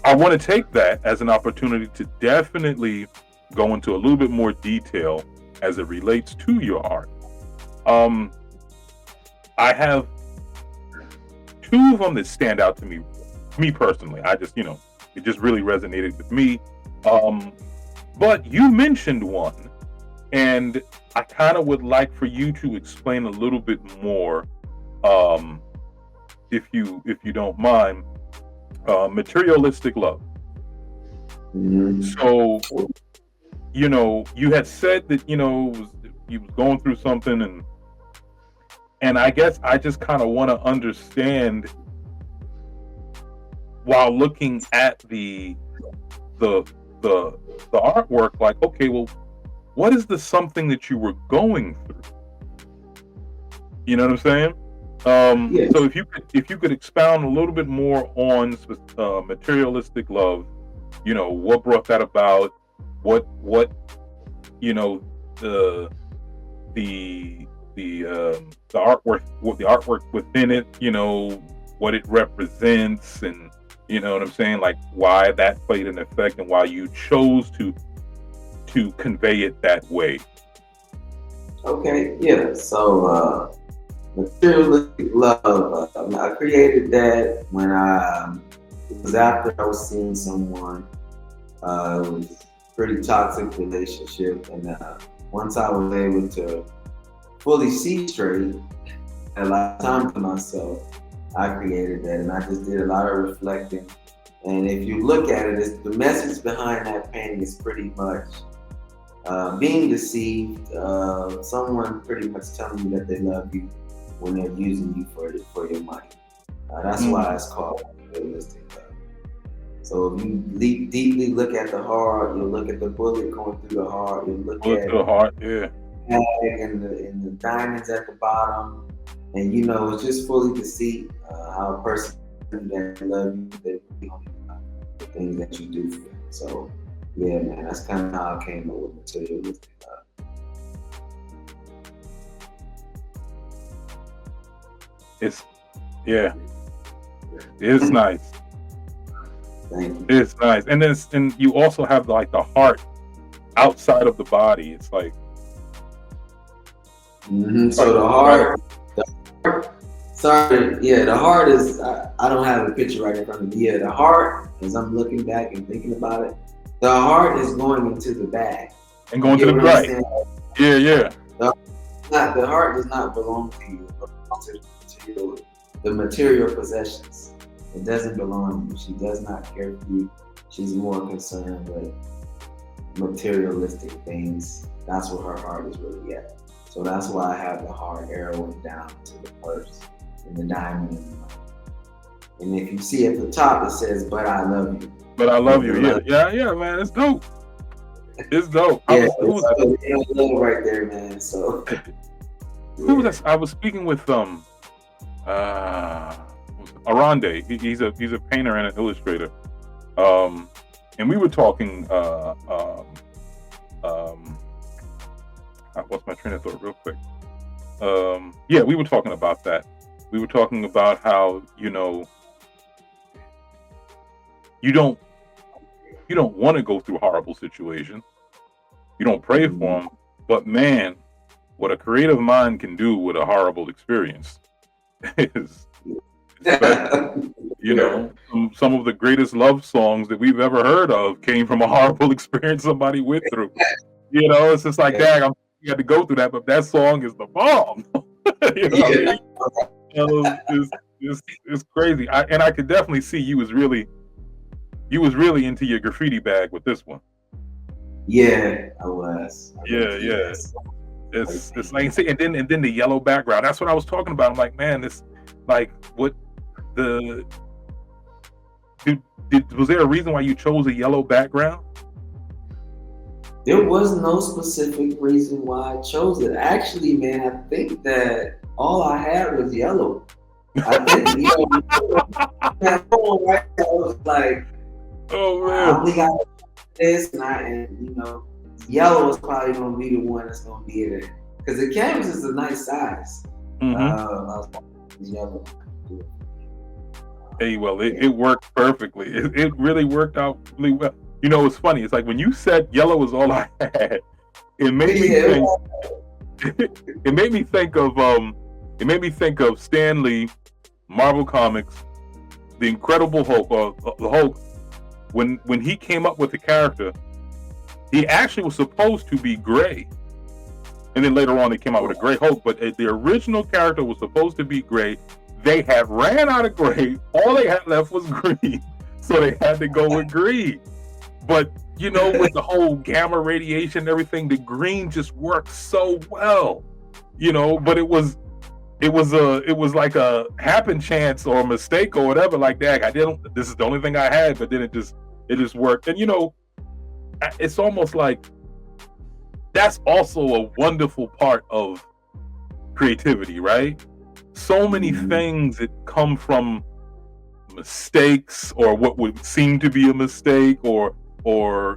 I want to take that as an opportunity to definitely go into a little bit more detail as it relates to your art. I have two of them that stand out to me personally. I just, you know, it just really resonated with me. But you mentioned one, and I kind of would like for you to explain a little bit more, if you don't mind. Materialistic love. So, you know, you had said that, you know, you was going through something, and I guess I just kind of want to understand, while looking at the artwork, like, okay, well, what is the something that you were going through? You know what I'm saying? So if you could expound a little bit more on materialistic love, you know, what brought that about, what you know, the artwork within it, you know, what it represents, and you know what I'm saying, like why that played an effect and why you chose to convey it that way. Okay, yeah. So materialistic love, I created that when it was after I was seeing someone. It was a pretty toxic relationship, and once I was able to fully see straight, a lot of time to myself, I created that, and I just did a lot of reflecting And if you look at it, it's, the message behind that painting is pretty much being deceived, someone pretty much telling you that they love you when they're using you for your money. That's why it's called materialistic love. So if you deeply look at the heart, you'll look at the bullet going through the heart, you'll look at the heart, yeah. And the diamonds at the bottom, and you know it's just fully deceit. How a person that love you, they don't the things that you do for them. So yeah, man, that's kind of how I came up with materialistic love. It's it's nice. Thank you. It's nice, and you also have like the heart outside of the body. It's like so the heart. Sorry, yeah, the heart is. I don't have a picture right in front of me. Yeah, the heart, as I'm looking back and thinking about it, the heart is going into the bag and going to the right. Yeah. The heart does not belong to you. It belongs to the material possessions. It doesn't belong to you. She does not care for you. She's more concerned with materialistic things. That's where her heart is really at. So that's why I have the heart arrowing down to the purse and the diamond in the money. And if you see at the top, it says, "But I love you." But I love you. Yeah, man. It's dope. It's dope. Yeah, it's right there, man. So who was that? I was speaking with Arande. He's a painter and an illustrator. And we were talking. I lost my train of thought real quick. Yeah, we were talking about that. We were talking about how you don't want to go through horrible situations. You don't pray for them, but man, what a creative mind can do with a horrible experience is special. Some of the greatest love songs that we've ever heard of came from a horrible experience somebody went through. It's just like, dang, you had to go through that, but that song is the bomb. It's crazy. I could definitely see you was really into your graffiti bag with this one. Yeah, I was. It's like, and then the yellow background. That's what I was talking about. I'm like, man, this like what the was there a reason why you chose a yellow background? There was no specific reason why I chose it. Actually, man, I think that all I had was yellow. I think that phone right there was like, oh man, I only got this, and yellow is probably gonna be the one that's gonna be there because the canvas is a nice size. Yellow. Hey, well, it worked perfectly. It really worked out really well. It's funny. It's like when you said yellow was all I had, it made me think. It made me think of Stan Lee, Marvel Comics, the Incredible Hulk, the Hulk. When he came up with the character, he actually was supposed to be gray, and then later on they came out with a gray Hulk. But the original character was supposed to be gray. They had ran out of gray. All they had left was green, so they had to go with green. But with the whole gamma radiation and everything, the green just worked so well. But it was like a happen chance or a mistake or whatever. Like that, this is the only thing I had. But then it just worked. And it's almost like that's also a wonderful part of creativity, right? So many things that come from mistakes or what would seem to be a mistake, or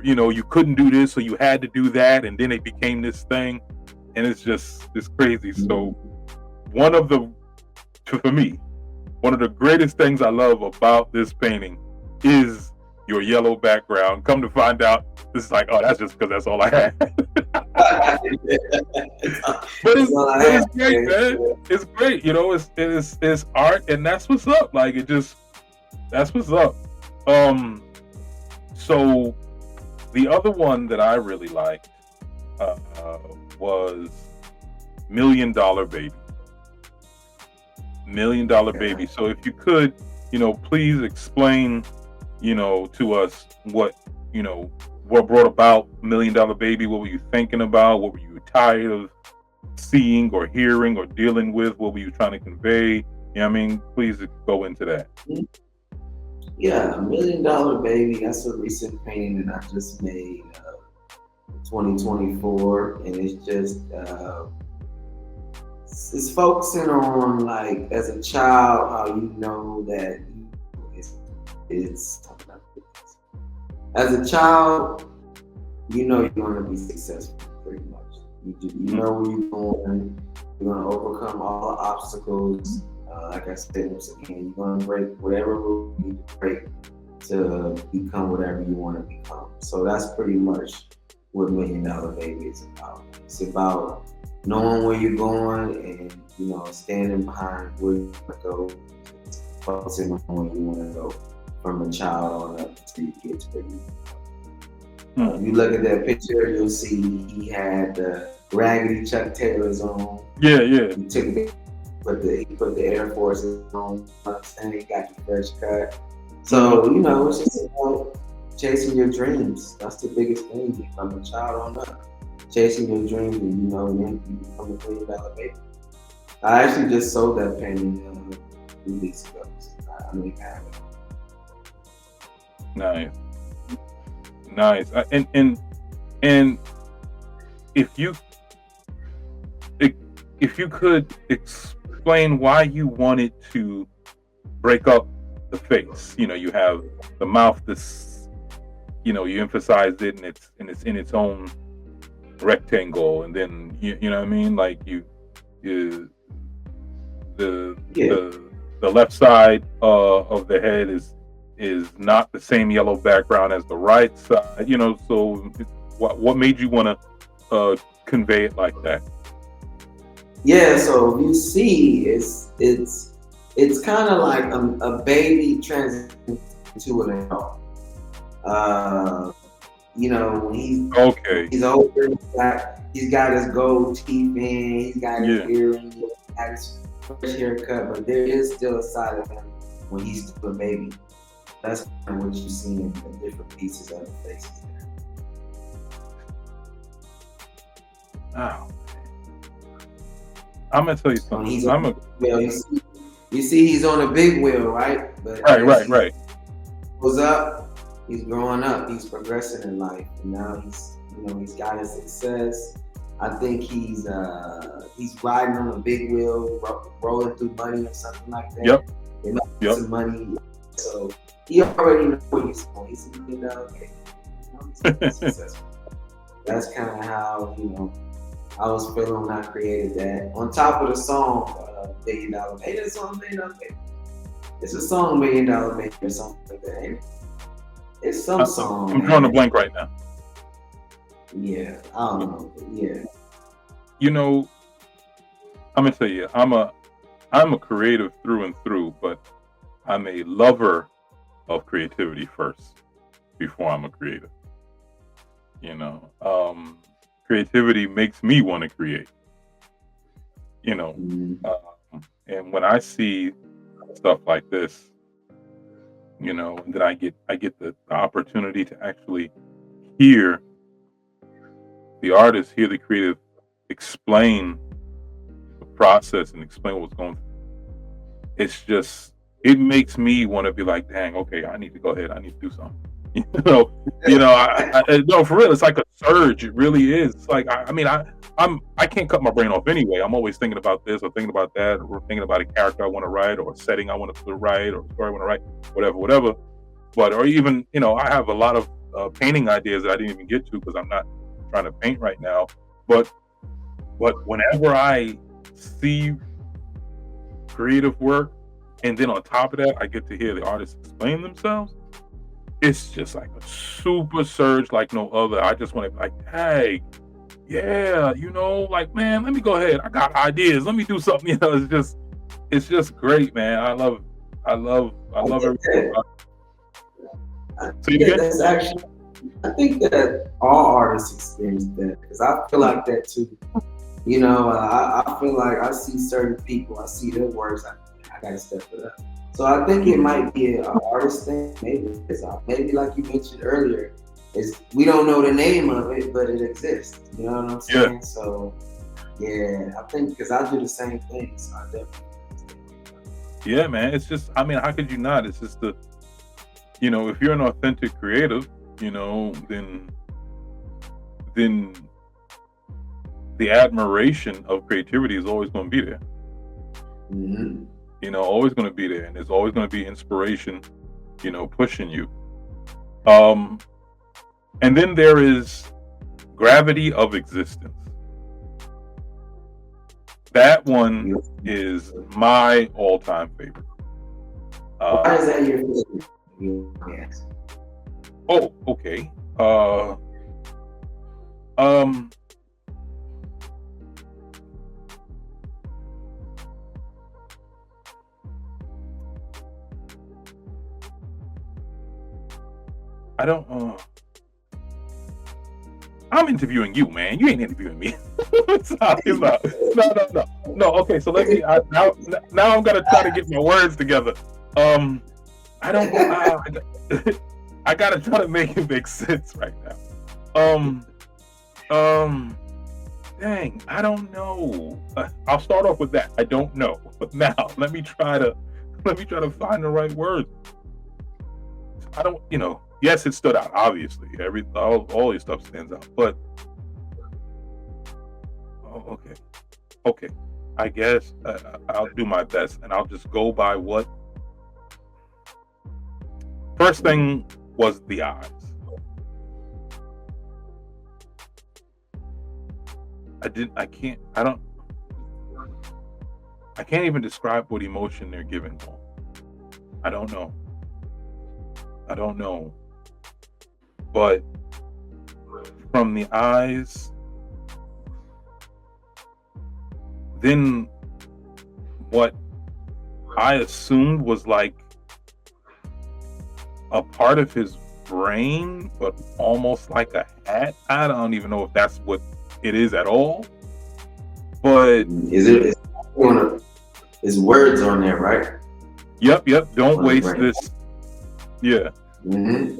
you couldn't do this, so you had to do that, and then it became this thing, and it's crazy. So for me, one of the greatest things I love about this painting is your yellow background. Come to find out, this is like, oh, that's just because that's all I had. But it's great, man. It's great. It's art, and that's what's up. Like that's what's up. So the other one that I really liked was $1 Million Baby. $1 Million Baby. So if you could, please explain to us what brought about $1 Million Baby. What were you thinking about? What were you tired of seeing or hearing or dealing with? What were you trying to convey? I mean, please go into that. Yeah, $1 Million Baby. That's a recent painting that I just made, 2024, and it's just it's focusing on, like, as a child, how you know that it's as a child, you know you're going to be successful pretty much. You know where you're going. You're going to overcome all the obstacles. Like I said once again, you're going to break whatever rule you need to break to become whatever you want to become. So that's pretty much what $1 Million Baby is about. It's about knowing where you're going and standing behind where you want to go, focusing on where you want to go from a child on up until you get to where you want to go. If you look at that picture, you'll see he had the raggedy Chuck Taylors on. Yeah. He put the Air Forces on. He got the fresh cut. So it's just about chasing your dreams. That's the biggest thing from a child on up. Chasing your dreams, and then you become a $1 Million Baby. I actually just sold that painting a few weeks ago. I really have it. Nice. And if you could explain why you wanted to break up the face. You have the mouth. This, you emphasized it, and it's in its own rectangle, and then you know what I mean. Like the left side of the head is not the same yellow background as the right side. So what made you want to convey it like that? Yeah, so you see, it's kind of like a baby transitioning to an adult. When he's older, he's got his gold teeth in, he's got his earrings, he's got his fresh haircut, but there is still a side of him when he's still a baby. That's kind of what you see in the different pieces of the faces there. Oh. I'm gonna tell you something. You see, he's on a big wheel, right? But right. Goes up. He's growing up. He's progressing in life, and now he's got his success. I think he's riding on a big wheel, rolling through money or something like that. Yep. Some money. So he already knows where he's going. He's a $1 Million Baby. He's successful. That's kind of how I was feeling when I created that. On top of the song, $1 Million Baby. It's on $1 Million Baby. It's a song, $1 Million Baby, or something like that, ain't it? It's some song. I'm drawing a blank right now. Yeah, I don't know. Yeah. I'm gonna tell you, I'm a creative through and through, but I'm a lover of creativity first before I'm a creative. Creativity makes me want to create. And when I see stuff like this, and then I get the opportunity to actually hear the artist, hear the creative explain the process and explain what's going through. It makes me want to be like, dang, okay, I need to go ahead. I need to do something. No, for real, it's like a surge. It really is. It's like, I can't cut my brain off anyway. I'm always thinking about this or thinking about that, or thinking about a character I want to write, or a setting I want to write, or a story I want to write, whatever. But, or even, I have a lot of painting ideas that I didn't even get to because I'm not trying to paint right now. But whenever I see creative work, and then on top of that, I get to hear the artists explain themselves, it's just like a super surge like no other. I just want to be like, hey, yeah, like, man, let me go ahead. I got ideas. Let me do something. It's just great, man. I love everything. That's actually, I think that all artists experience that, because I feel like that too. I feel like I see certain people, I see their works, I gotta step it up. So I think it might be an artist thing. Maybe like you mentioned earlier, is we don't know the name of it, but it exists. You know what I'm Yeah, saying? So yeah, I think because I do the same thing, so I definitely. yeah, man. It's just, I mean, how could you not? It's just if you're an authentic creative, then the admiration of creativity is always going to be there. Mm-hmm. Always going to be there, and there's always going to be inspiration, pushing you. And then there is gravity of existence. That one is my all-time favorite. Why is that your favorite? Yes. Oh, okay. Um, I don't. I'm interviewing you, man. You ain't interviewing me. It's not. No. Okay, so let me. Now I'm gonna try to get my words together. I don't. I gotta try to make it make sense right now. Dang, I don't know. I'll start off with that. I don't know. But now let me try to find the right words. I don't. Yes, it stood out. Obviously, all this stuff stands out. But okay. I guess I'll do my best, and I'll just go by what. First thing was the eyes. I can't even describe what emotion they're giving off. I don't know. But from the eyes, then what I assumed was like a part of his brain, but almost like a hat. I don't even know if that's what it is at all. But is words on there, right? Yep. Don't waste this. Yeah. Mm-hmm.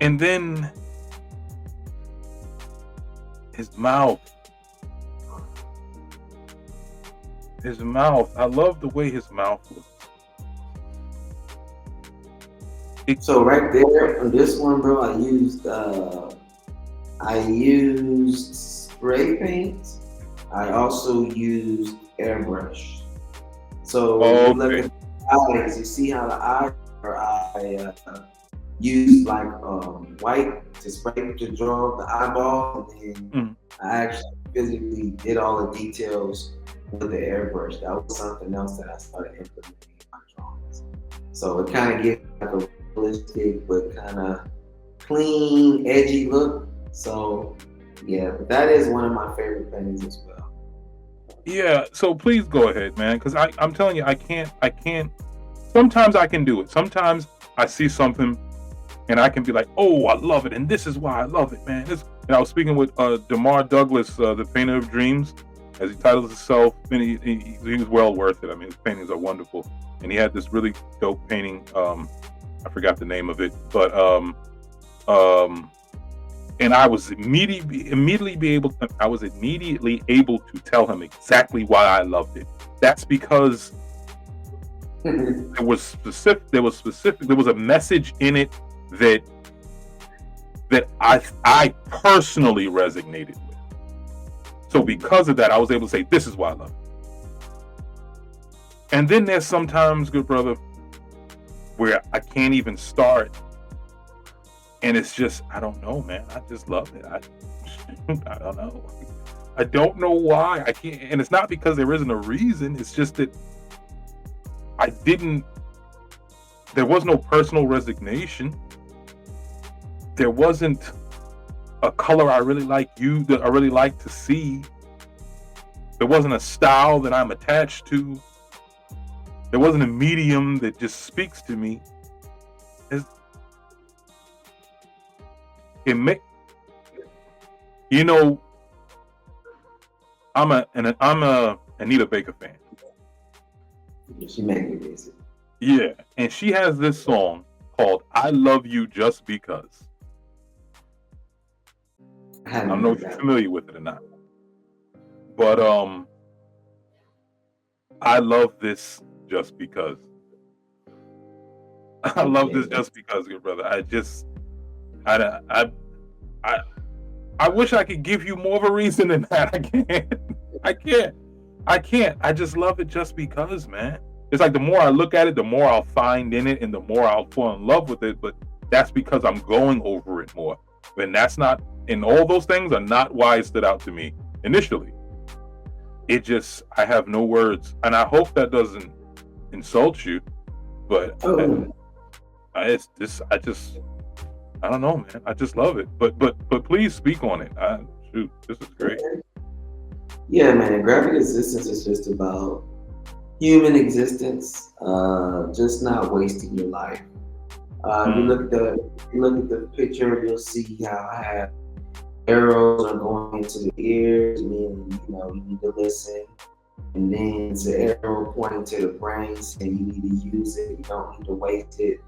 And then his mouth. I love the way his mouth looks. So right there on this one, bro, I used spray paint. I also used airbrush. So when you look at the eyes, you see how the eyes are. I used like white to draw the eyeball, and then I actually physically did all the details with the airbrush. That was something else that I started implementing in my drawings. So it kind of gives like a realistic but kind of clean, edgy look. So yeah, but that is one of my favorite paintings as well. Yeah, so please go ahead, man, because I'm telling you, I can't. Sometimes I can do it. Sometimes I see something and I can be like, oh, I love it, and this is why I love it, man. And I was speaking with DeMar Douglas, the painter of dreams, as he titles himself, and he was well worth it. I mean, his paintings are wonderful, and he had this really dope painting. I forgot the name of it, but and I was immediately able to tell him exactly why I loved it. That's because there was a message in it that I personally resonated with. So because of that, I was able to say, this is why I love it. And then there's sometimes, good brother, where I can't even start. And it's just, I don't know, man. I just love it. I don't know. I don't know why. I can't. And it's not because there isn't a reason. It's just that there was no personal resignation. There wasn't a color I really like to see. There wasn't a style that I'm attached to. There wasn't a medium that just speaks to me. I'm a Anita Baker fan. She make me busy. Yeah, and she has this song called "I Love You Just Because." I I haven't don't know heard if you're that. familiar with it or not, but I love this just because. I love Okay, this just because, good brother. I, I, I, I wish I could give you more of a reason than that. I can't. I can't. I can't. I just love it just because, man. It's like the more I look at it, the more I'll find in it, and the more I'll fall in love with it. But that's because I'm going over it more. And that's not. And all those things are not why it stood out to me initially. It just, I have no words, and I hope that doesn't insult you. But oh, it's this. I don't know, man. I just love it. But please speak on it. Shoot, this is great. yeah, man. Graphic existence is just about human existence, just not wasting your life. Mm, If you look at the picture, you'll see how I have arrows are going into the ears, meaning you need to listen. And then it's an arrow pointing to the brain saying you need to use it, you don't need to waste it.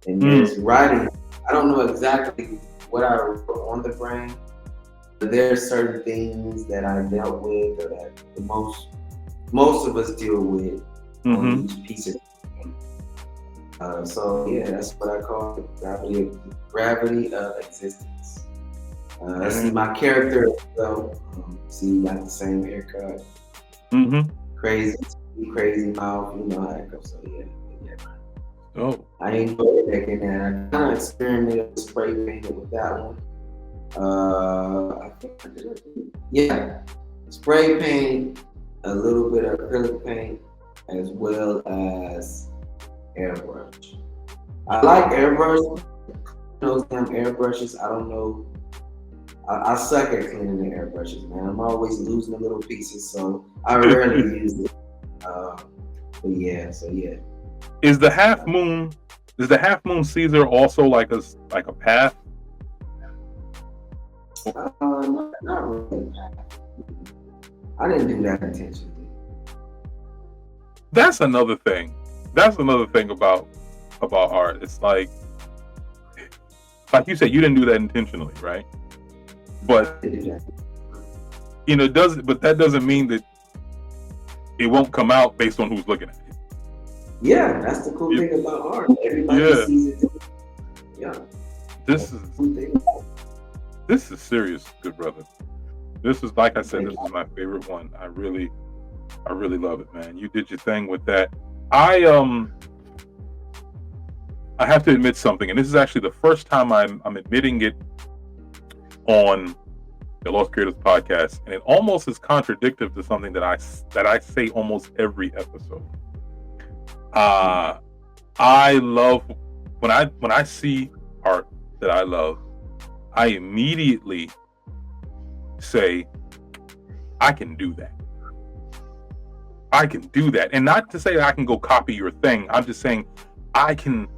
And mm, there's writing. I don't know exactly what I wrote on the brain, but there are certain things that I dealt with or that the most of us deal with on mm-hmm. each piece of. So yeah, that's what I call it, gravity of existence. See Mm, my character, though. See, you got the same haircut, mm-hmm. crazy, crazy mouth. You know how it goes. So yeah, yeah. Oh. I enjoyed making that. I kind of experimented with spray painting with that one. I think I did it. Yeah, spray paint, a little bit of acrylic paint, as well as airbrush. I like airbrush. Those damn airbrushes. I don't know. I suck at cleaning the airbrushes, man. I'm always losing the little pieces, so I rarely use it. Uh, but yeah, so yeah. Is the half moon? Is the half moon Caesar also like a path? Not really. I didn't do that intentionally. That's another thing. That's another thing about art. It's like you said, you didn't do that intentionally, right? But I didn't do that. does but that doesn't mean that it won't come out based on who's looking at it. Yeah, that's the cool Yeah, thing about art. Everybody yeah. sees it. Yeah, This that's is the cool thing. serious, good brother. This is, like I said, Thank this you. is my favorite one. I really love it, man. You did your thing with that. I I have to admit something, and this is actually the first time I'm admitting it on the L.O.S.T Creatives podcast, and it almost is contradictory to something that I say almost every episode. I love when I see art that I love, I immediately say, I can do that. I can do that. And not to say that I can go copy your thing. I'm just saying I can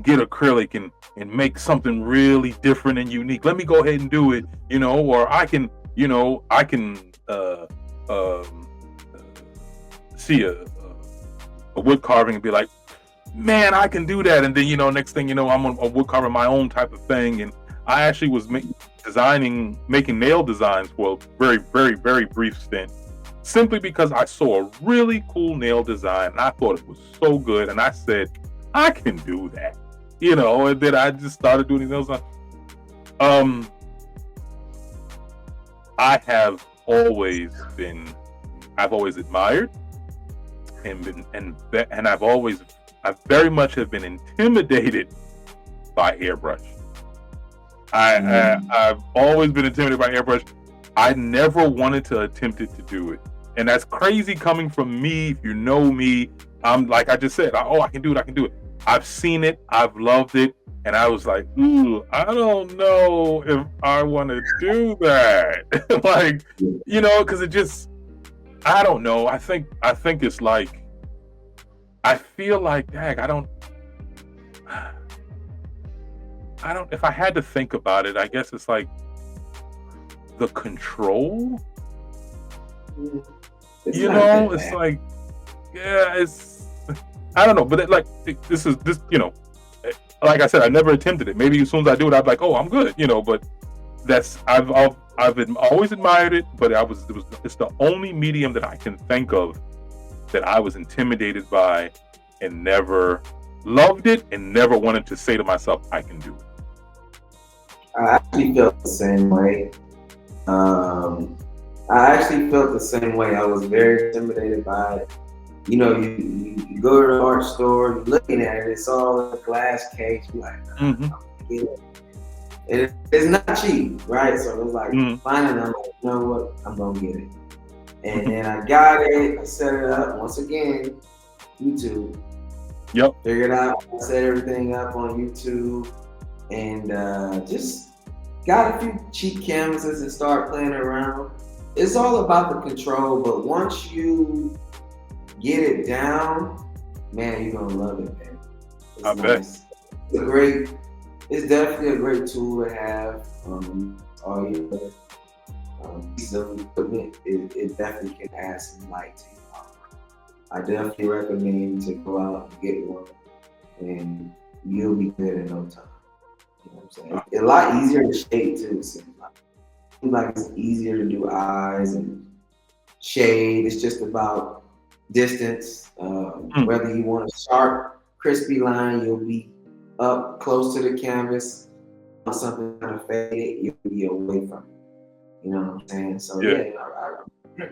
get acrylic and make something really different and unique. Let me go ahead and do it, or I can see a wood carving and be like, man, I can do that. And then, next thing you know, I'm a wood carver my own type of thing. And I actually was making nail designs for a very, very, very brief stint, simply because I saw a really cool nail design and I thought it was so good. And I said, I can do that, and then I just started doing these nails. I've always admired and I very much have been intimidated by airbrush. I've always been intimidated by airbrush. I never wanted to attempt it to do it. And that's crazy coming from me. If you know me, I'm like I just said, I can do it. I've seen it, I've loved it, and I was like, ooh, I don't know if I want to do that. Because it just, I don't know. I think it's like, I feel like, dang, I don't, if I had to think about it, I guess it's like the control, It's not that it's bad. like, yeah, it's I don't know, but this is this like I said, I never attempted it. Maybe as soon as I do it, I'm like, oh, I'm good, But that's I've always admired it, but it's the only medium that I can think of that I was intimidated by and never loved it and never wanted to say to myself, I can do it. I actually felt the same way. I actually felt the same way. I was very intimidated by it. You go to the art store, you're looking at it, it's all in a glass case. You're like, I'm gonna get it. And it's not cheap, right? So it was like, finally, I'm like, you know what? I'm gonna get it. And then I got it, I set it up. Once again, YouTube. Yep. Figured out, set everything up on YouTube, and just got a few cheap canvases and started playing around. It's all about the control, but once you get it down, man, you're gonna love it, man. It's I nice. Bet. It's definitely a great tool to have. All your pieces of equipment, it definitely can add some light to your art. I definitely recommend to go out and get one, and you'll be good in no time. You know what I'm saying? It's a lot easier to shade too. It seems like it's easier to do eyes and shade. It's just about distance. Whether you want a sharp, crispy line, you'll be up close to the canvas. On something kind of faded, you'll be away from it. You know what I'm saying? So yeah, I do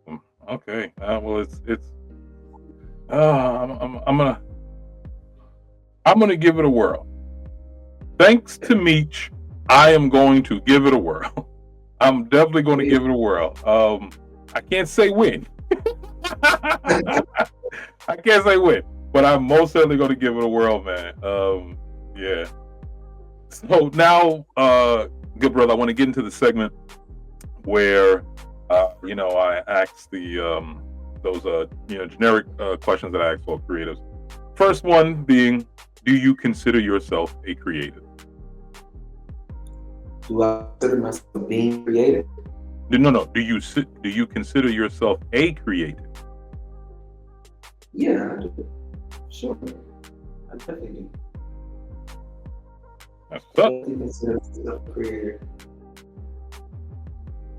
it. Okay. Well, it's. I'm gonna give it a whirl. Thanks to Meexch, I am going to give it a whirl. I'm definitely going to give it a whirl. I can't say when. I can't say when, but I'm most certainly going to give it a whirl, man. Yeah. So now, good brother, I want to get into the segment where, I ask those generic questions that I ask all creatives. First one being, do you consider yourself a creative? Do I consider myself being creative? No. Do you consider yourself a creative? Yeah, I do. Sure. I definitely do. That's what's up. I definitely consider myself a creator.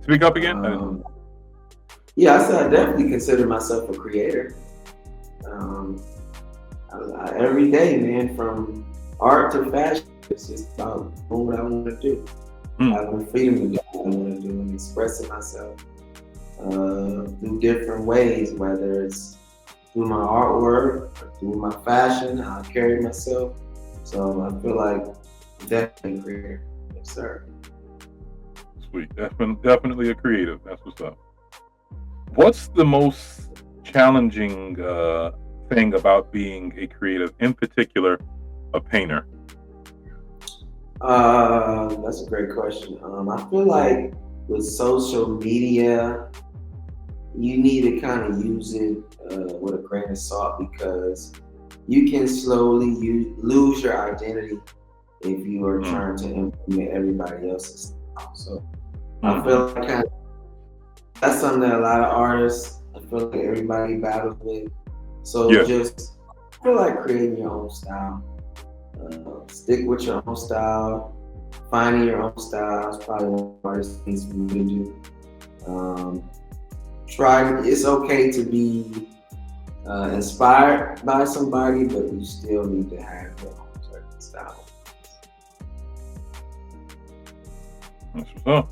Speak up again. Yeah, I said I definitely consider myself a creator. Every day, man, from art to fashion, it's just about doing what I want to do. Having the freedom to do what I want to do and expressing myself through different ways, whether it's through my artwork, or through my fashion, how I carry myself. So I feel like I'm definitely a creator. Yes, sir. Sweet. Definitely a creative. That's what's up. What's the most challenging thing about being a creative, in particular, a painter? That's a great question. I feel like with social media, you need to kind of use it with a grain of salt, because you can slowly lose your identity if you are trying to implement everybody else's style. So I feel like that's something that a lot of artists, I feel like everybody battles with. So just I feel like creating your own style. Stick with your own style. Finding your own style is probably one of the hardest things for me to do. It's okay to be inspired by somebody, but you still need to have your own certain style. That's what's up.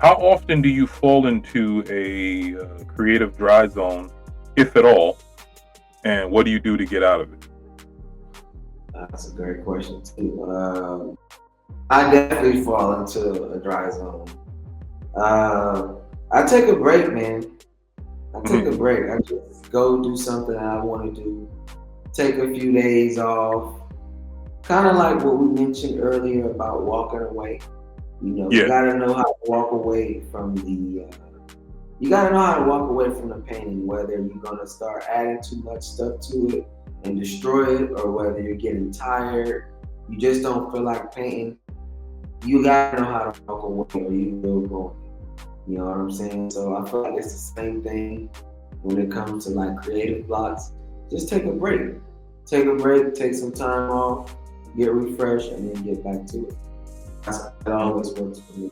How often do you fall into a creative dry zone, if at all, and what do you do to get out of it? That's a great question too. I definitely fall into a dry zone. I take a break, man. I take a break. I just go do something that I want to do. Take a few days off. Kind of like what we mentioned earlier about walking away. You gotta know how to walk away from the. You gotta know how to walk away from the painting. Whether you're gonna start adding too much stuff to it and destroy it, or whether you're getting tired, you just don't feel like painting. You gotta know how to walk away, or you will go. You know what I'm saying? So I feel like it's the same thing when it comes to like creative blocks. Just take a break. Take a break, take some time off, get refreshed, and then get back to it. That Mm. always works for me.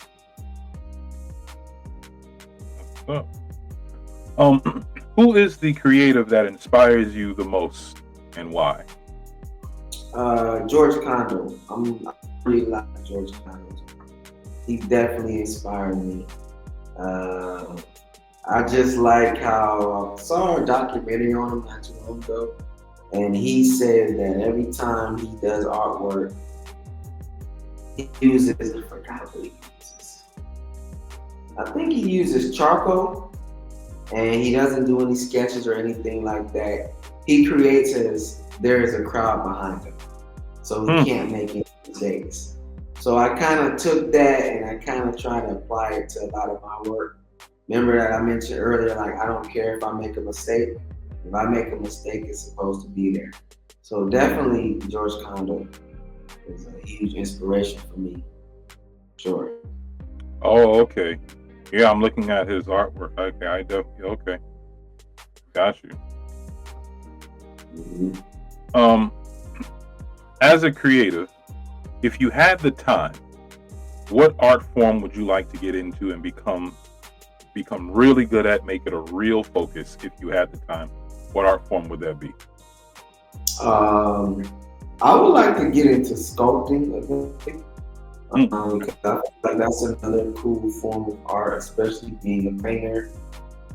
So, who is the creative that inspires you the most, and why? George Condo. I really like George Condo. He definitely inspired me. Uh, I just like how I saw a documentary on him not too long ago, and he said that every time he does artwork, he uses, I forgot what he uses. I think he uses charcoal, and he doesn't do any sketches or anything like that. He creates as there is a crowd behind him, so he can't make any mistakes. So I kind of took that and I kind of tried to apply it to a lot of my work. Remember that I mentioned earlier, like I don't care if I make a mistake. If I make a mistake, it's supposed to be there. So definitely George Condo is a huge inspiration for me. Sure. Oh, okay. Yeah, I'm looking at his artwork. Okay, I definitely okay. Got you. Mm-hmm. As a creative, if you had the time, what art form would you like to get into and become really good at, make it a real focus if you had the time? What art form would that be? I would like to get into sculpting eventually. Because I feel like that's another cool form of art, especially being a painter.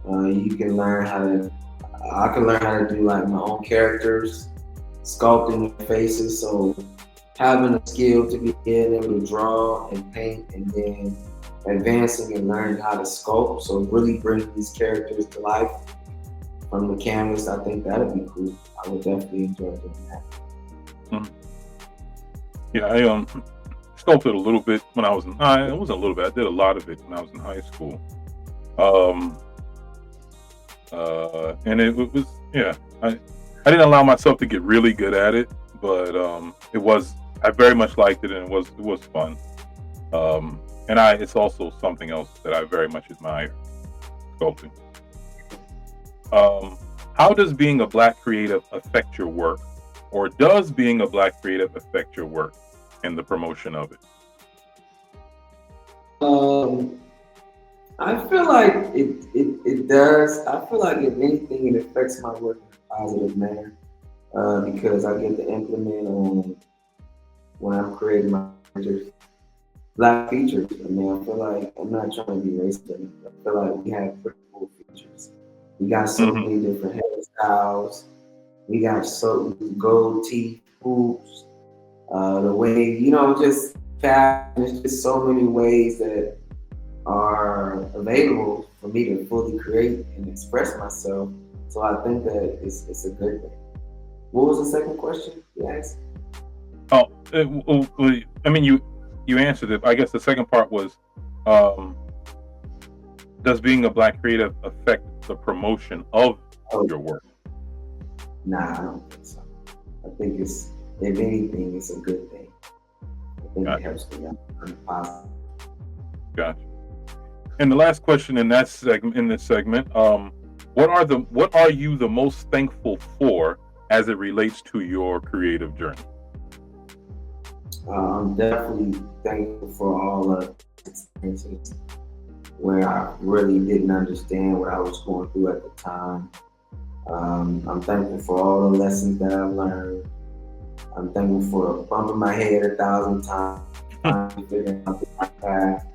You can learn how to, I can learn how to do like my own characters, sculpting their faces. So having a skill to be able to draw and paint, and then advancing and learning how to sculpt. So really bringing these characters to life from the canvas, I think that'd be cool. I would definitely enjoy doing that. Yeah, I sculpted a little bit when I was in it wasn't a little bit. I did a lot of it when I was in high school. And it was I didn't allow myself to get really good at it, but I very much liked it, and it was fun. And it's also something else that I very much admire, sculpting. How does being a Black creative affect your work, or does being a Black creative affect your work and the promotion of it? I feel like it does. I feel like if anything, it affects my work in a positive manner because I get to implement on when I'm creating my features, Black features. I mean, I feel like I'm not trying to be racist. I feel like we have pretty cool features. We got so Mm-hmm. many different hairstyles. We got so gold teeth, hoops, the way just fashion. There's just so many ways that are available for me to fully create and express myself. So I think that it's a good thing. What was the second question you asked? Oh, I mean, you answered it. I guess the second part was, does being a Black creative affect the promotion of your work? Nah, I don't think so. I think it's, if anything, it's a good thing. I think it helps me out. I'm positive. Gotcha. And the last question in this segment, what are you the most thankful for as it relates to your creative journey? I'm definitely thankful for all the experiences where I really didn't understand what I was going through at the time. I'm thankful for all the lessons that I've learned. I'm thankful for bumping my head 1,000 times, finally figuring out the right path.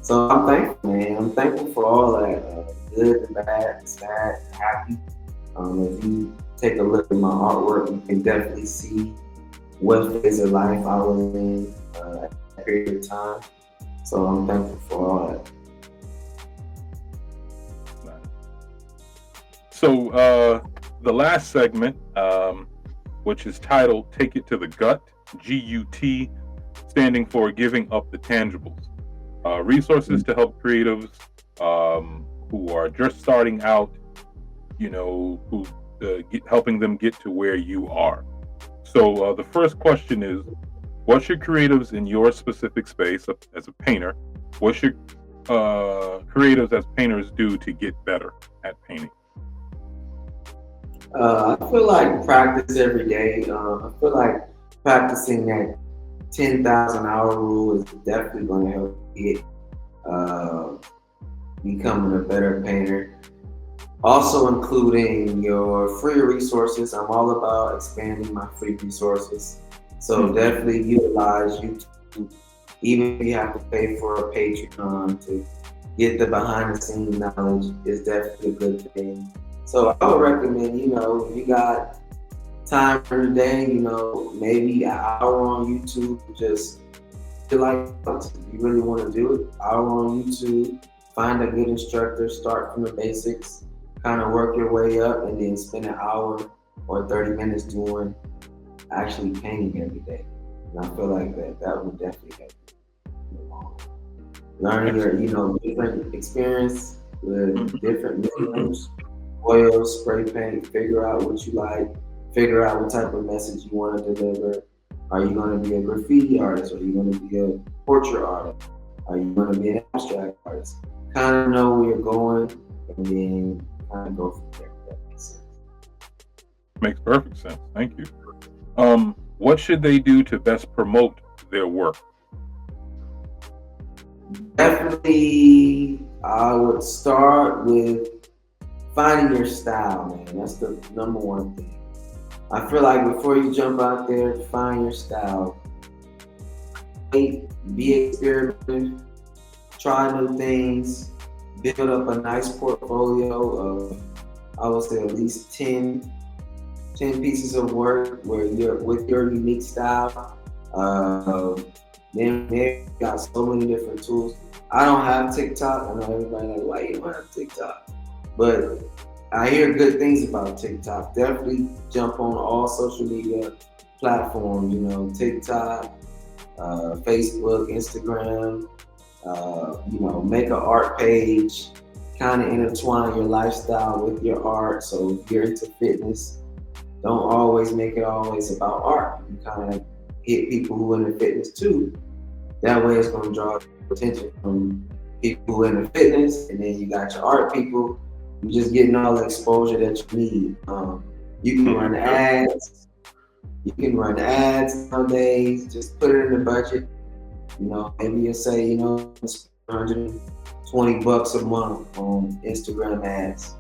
So I'm thankful, man. I'm thankful for all that, good and bad, sad, and happy. If you take a look at my artwork, you can definitely see what phase of life I was in at that period of time. So I'm thankful for all that. So the last segment, which is titled "Take It to the Gut," GUT, standing for Giving Up the Tangibles. Resources to help creatives who are just starting out, helping them get to where you are. So the first question is, what should creatives in your specific space as a painter, what should creatives as painters do to get better at painting? I feel like practice every day. I feel like practicing that 10,000 hour rule is definitely going to help you get becoming a better painter. Also including your free resources. I'm all about expanding my free resources. So definitely utilize YouTube. Even if you have to pay for a Patreon to get the behind the scenes knowledge, is definitely a good thing. So I would recommend, if you got time for the day, maybe an hour on YouTube, just feel like if you really want to do it, hour on YouTube, find a good instructor, start from the basics, kind of work your way up, and then spend an hour or 30 minutes doing actually painting every day. And I feel like that would definitely help you. Learning your, different experience with different mediums, oils, spray paint, figure out what you like, figure out what type of message you want to deliver. Are you going to be a graffiti artist? Are you going to be a portrait artist? Are you going to be an abstract artist? Kind of know where you're going, and then kind of go from there. If that makes sense. Makes perfect sense. Thank you. What should they do to best promote their work? Definitely, I would start with finding your style, man. That's the number one thing. I feel like before you jump out there, find your style. Be experimental, try new things, build up a nice portfolio of, I would say, at least 10 pieces of work where you're with your unique style. Then you got so many different tools. I don't have TikTok. I know everybody like, why you don't have TikTok? But I hear good things about TikTok. Definitely jump on all social media platforms, TikTok, Facebook, Instagram, make an art page, kind of intertwine your lifestyle with your art. So if you're into fitness, don't always make it always about art. You kind of hit people who are into fitness too. That way it's going to draw attention from people who are into fitness, and then you got your art people. You're just getting all the exposure that you need. You can run ads. You can run ads nowadays. Just put it in the budget. Maybe you say, $120 a month on Instagram ads.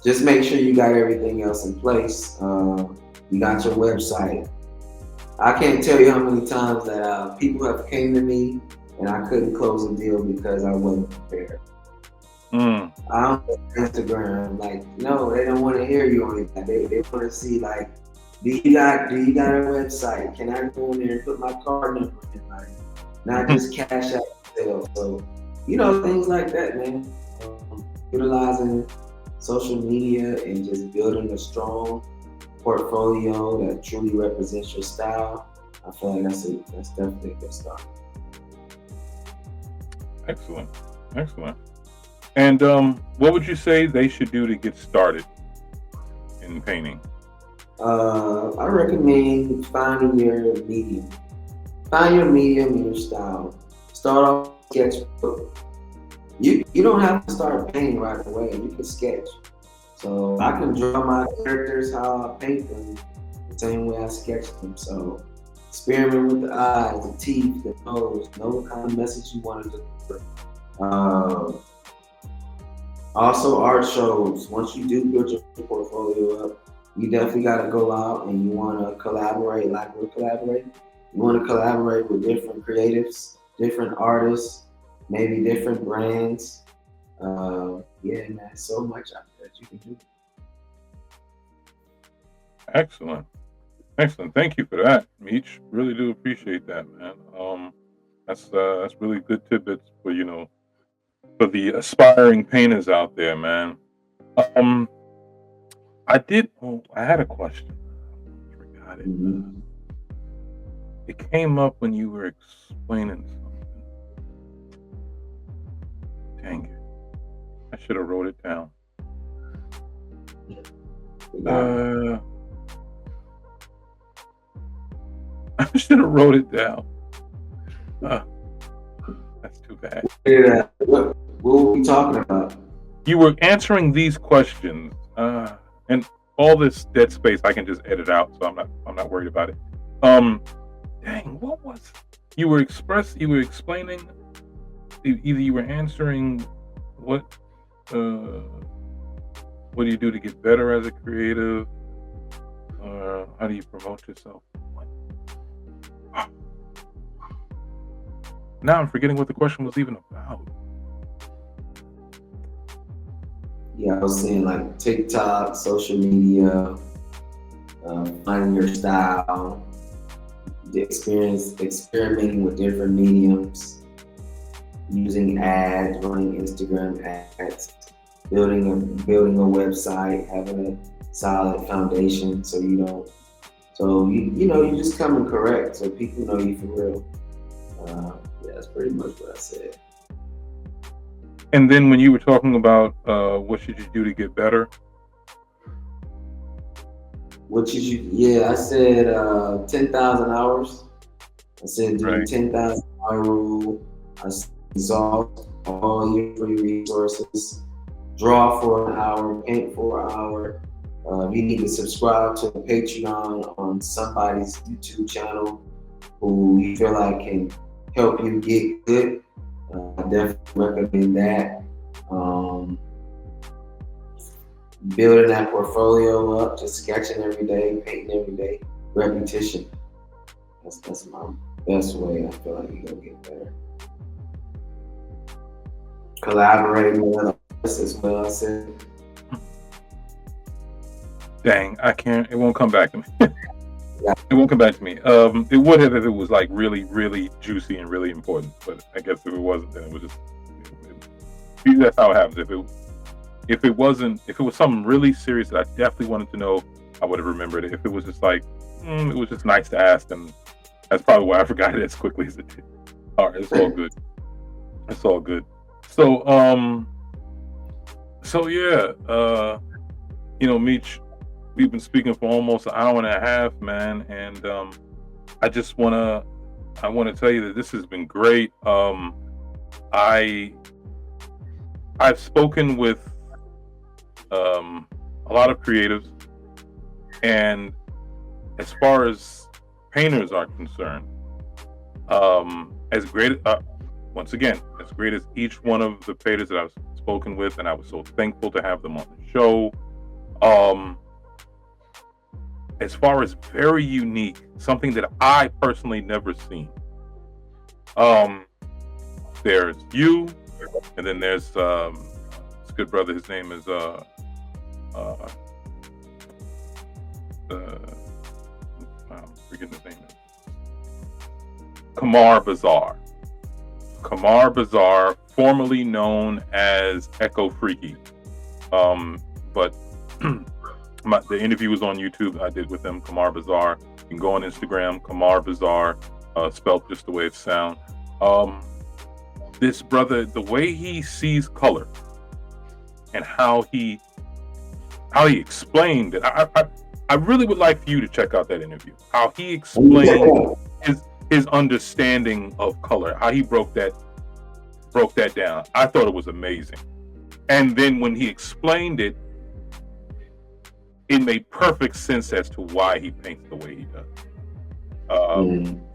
Just make sure you got everything else in place. You got your website. I can't tell you how many times that people have came to me and I couldn't close a deal because I wasn't prepared. I don't know Instagram, no, they don't want to hear you on it. They want to see, do you got a website? Can I go in there and put my card number in? Not just cash out sales. So, things like that, man. Utilizing social media and just building a strong portfolio that truly represents your style. I feel like that's definitely a good start. Excellent. And what would you say they should do to get started in painting? I recommend finding your medium. Find your medium and your style. Start off with sketchbook. You don't have to start painting right away. You can sketch. So I can draw my characters how I paint them the same way I sketch them. So experiment with the eyes, the teeth, the nose, know what kind of message you want to deliver. Also art shows. Once you do build your portfolio up, you definitely got to go out and you want to collaborate like we're collaborating. You want to collaborate with different creatives, different artists, maybe different brands. Yeah, man, so much out there that you can do. Excellent. Thank you for that, Meexch. Really do appreciate that, man. That's really good tidbits for for the aspiring painters out there, man. I had a question. I forgot it. Mm-hmm. It came up when you were explaining something. Dang it. I should have wrote it down. I should have wrote it down. That's too bad. Yeah. What were we talking about? You were answering these questions, and all this dead space I can just edit out, so I'm not worried about it. Dang, what was you were explaining? Either you were answering what what do you do to get better as a creative, or how do you promote yourself? What? Now I'm forgetting what the question was even about. Yeah, I was saying like TikTok, social media, finding your style, the experimenting with different mediums, using ads, running Instagram ads, building a website, having a solid foundation so you don't. So you just coming correct so people know you for real. Yeah, that's pretty much what I said. And then when you were talking about what should you do to get better? What should you? Yeah, I said 10,000 hours. I said do Right. 10,000 hour rule. I said exhaust all your free resources. Draw for an hour, paint for an hour. You need to subscribe to a Patreon on somebody's YouTube channel who you feel like can help you get good. I definitely recommend that. Building that portfolio up, just sketching every day, painting every day, repetition. That's my best way. I feel like you're gonna get better. Collaborating with others as well. I said. Dang, I can't. It won't come back to me. Yeah. It won't come back to me. It would have if it was like really, really juicy and really important. But I guess if it wasn't, then it was just. That's how it happens. If it was something really serious that I definitely wanted to know, I would have remembered it. If it was just like, it was just nice to ask, and that's probably why I forgot it as quickly as it did. All right, it's all good. It's all good. So, yeah, Meexch, we've been speaking for almost an hour and a half, man, and I want to tell you that this has been great. I've spoken with a lot of creatives, and as far as painters are concerned, as great as each one of the painters that I've spoken with, and I was so thankful to have them on the show. As far as very unique, something that I personally never seen. There's you, and then there's this good brother. His name is I'm forgetting his name. Kamar Bazaar. Kamar Bazaar, formerly known as Echo Freaky, but the interview was on YouTube. I did with him, Kamar Bazaar. You can go on Instagram, Kamar Bazaar, spelled just the way it sounds. This brother, the way he sees color and how he explained it, I really would like for you to check out that interview. How he explained his understanding of color, how he broke that down. I thought it was amazing. And then when he explained it, it made perfect sense as to why he paints the way he does.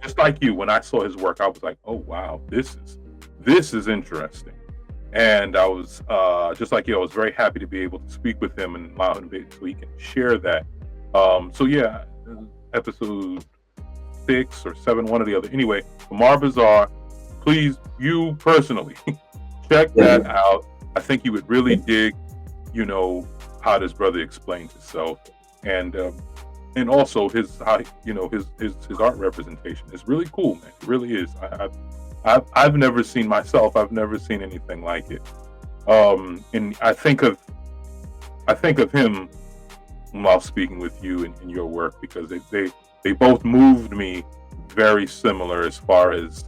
Just like you, when I saw his work, I was like, oh wow, this is interesting. And I was just like you, I was very happy to be able to speak with him and allow him so he can share that. So yeah, episode 6 or 7, one or the other. Anyway, Kamar Bazaar, please, you personally, check that out. I think you would really dig, how this brother explains himself, and also his art representation is really cool, man. It really is. I've never seen myself. I've never seen anything like it. And I think of him while speaking with you and your work, because they both moved me very similar as far as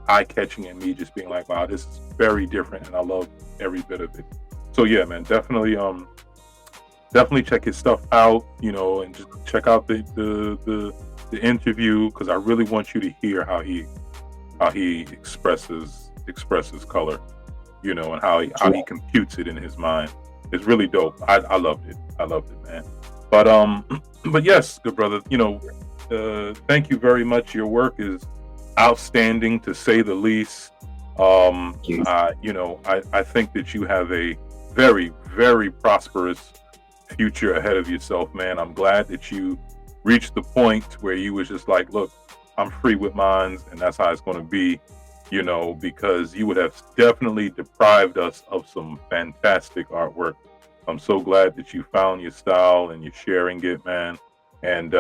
eye catching, and me just being like, wow, this is very different, and I love every bit of it. So yeah, man, definitely check his stuff out, and just check out the interview, because I really want you to hear how he expresses color. you know, and how he computes it in his mind. It's really dope. I loved it. I loved it, man. But but yes, good brother. You know, thank you very much. Your work is outstanding, to say the least. You know, I think that you have a very, very prosperous future ahead of yourself, man. I'm glad that you reached the point where you was just like, look, I'm free with mine, and that's how it's going to be, you know, because you would have definitely deprived us of some fantastic artwork. I'm so glad that you found your style and you're sharing it, man. And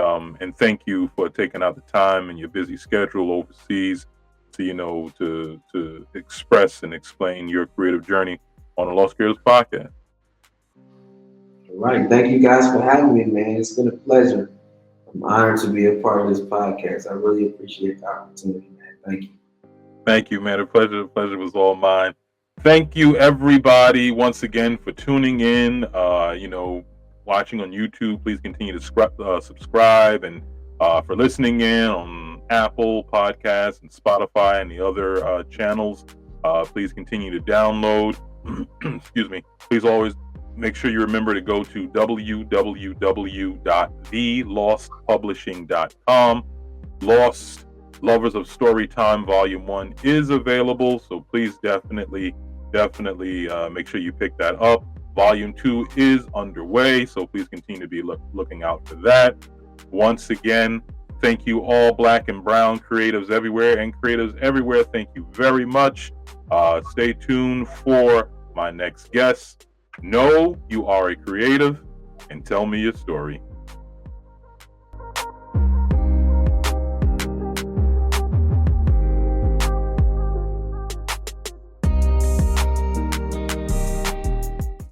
thank you for taking out the time in your busy schedule overseas to, you know, to express and explain your creative journey on the L.O.S.T Creatives podcast. All right. Thank you guys for having me, man. It's been a pleasure. I'm honored to be a part of this podcast. I really appreciate the opportunity, man. Thank you. Thank you, man. The pleasure was all mine. Thank you, everybody, once again for tuning in. You know, watching on YouTube, please continue to subscribe, and for listening in on Apple Podcasts and Spotify and the other channels, please continue to download. Excuse me. Please always make sure you remember to go to www.thelostpublishing.com. Lost Lovers of Storytime Volume 1 is available, so please definitely make sure you pick that up. Volume 2 is underway, so please continue to be looking out for that. Once again, thank you all, Black and Brown creatives everywhere and creatives everywhere. Thank you very much. Stay tuned for my next guest. Know you are a creative, and tell me your story.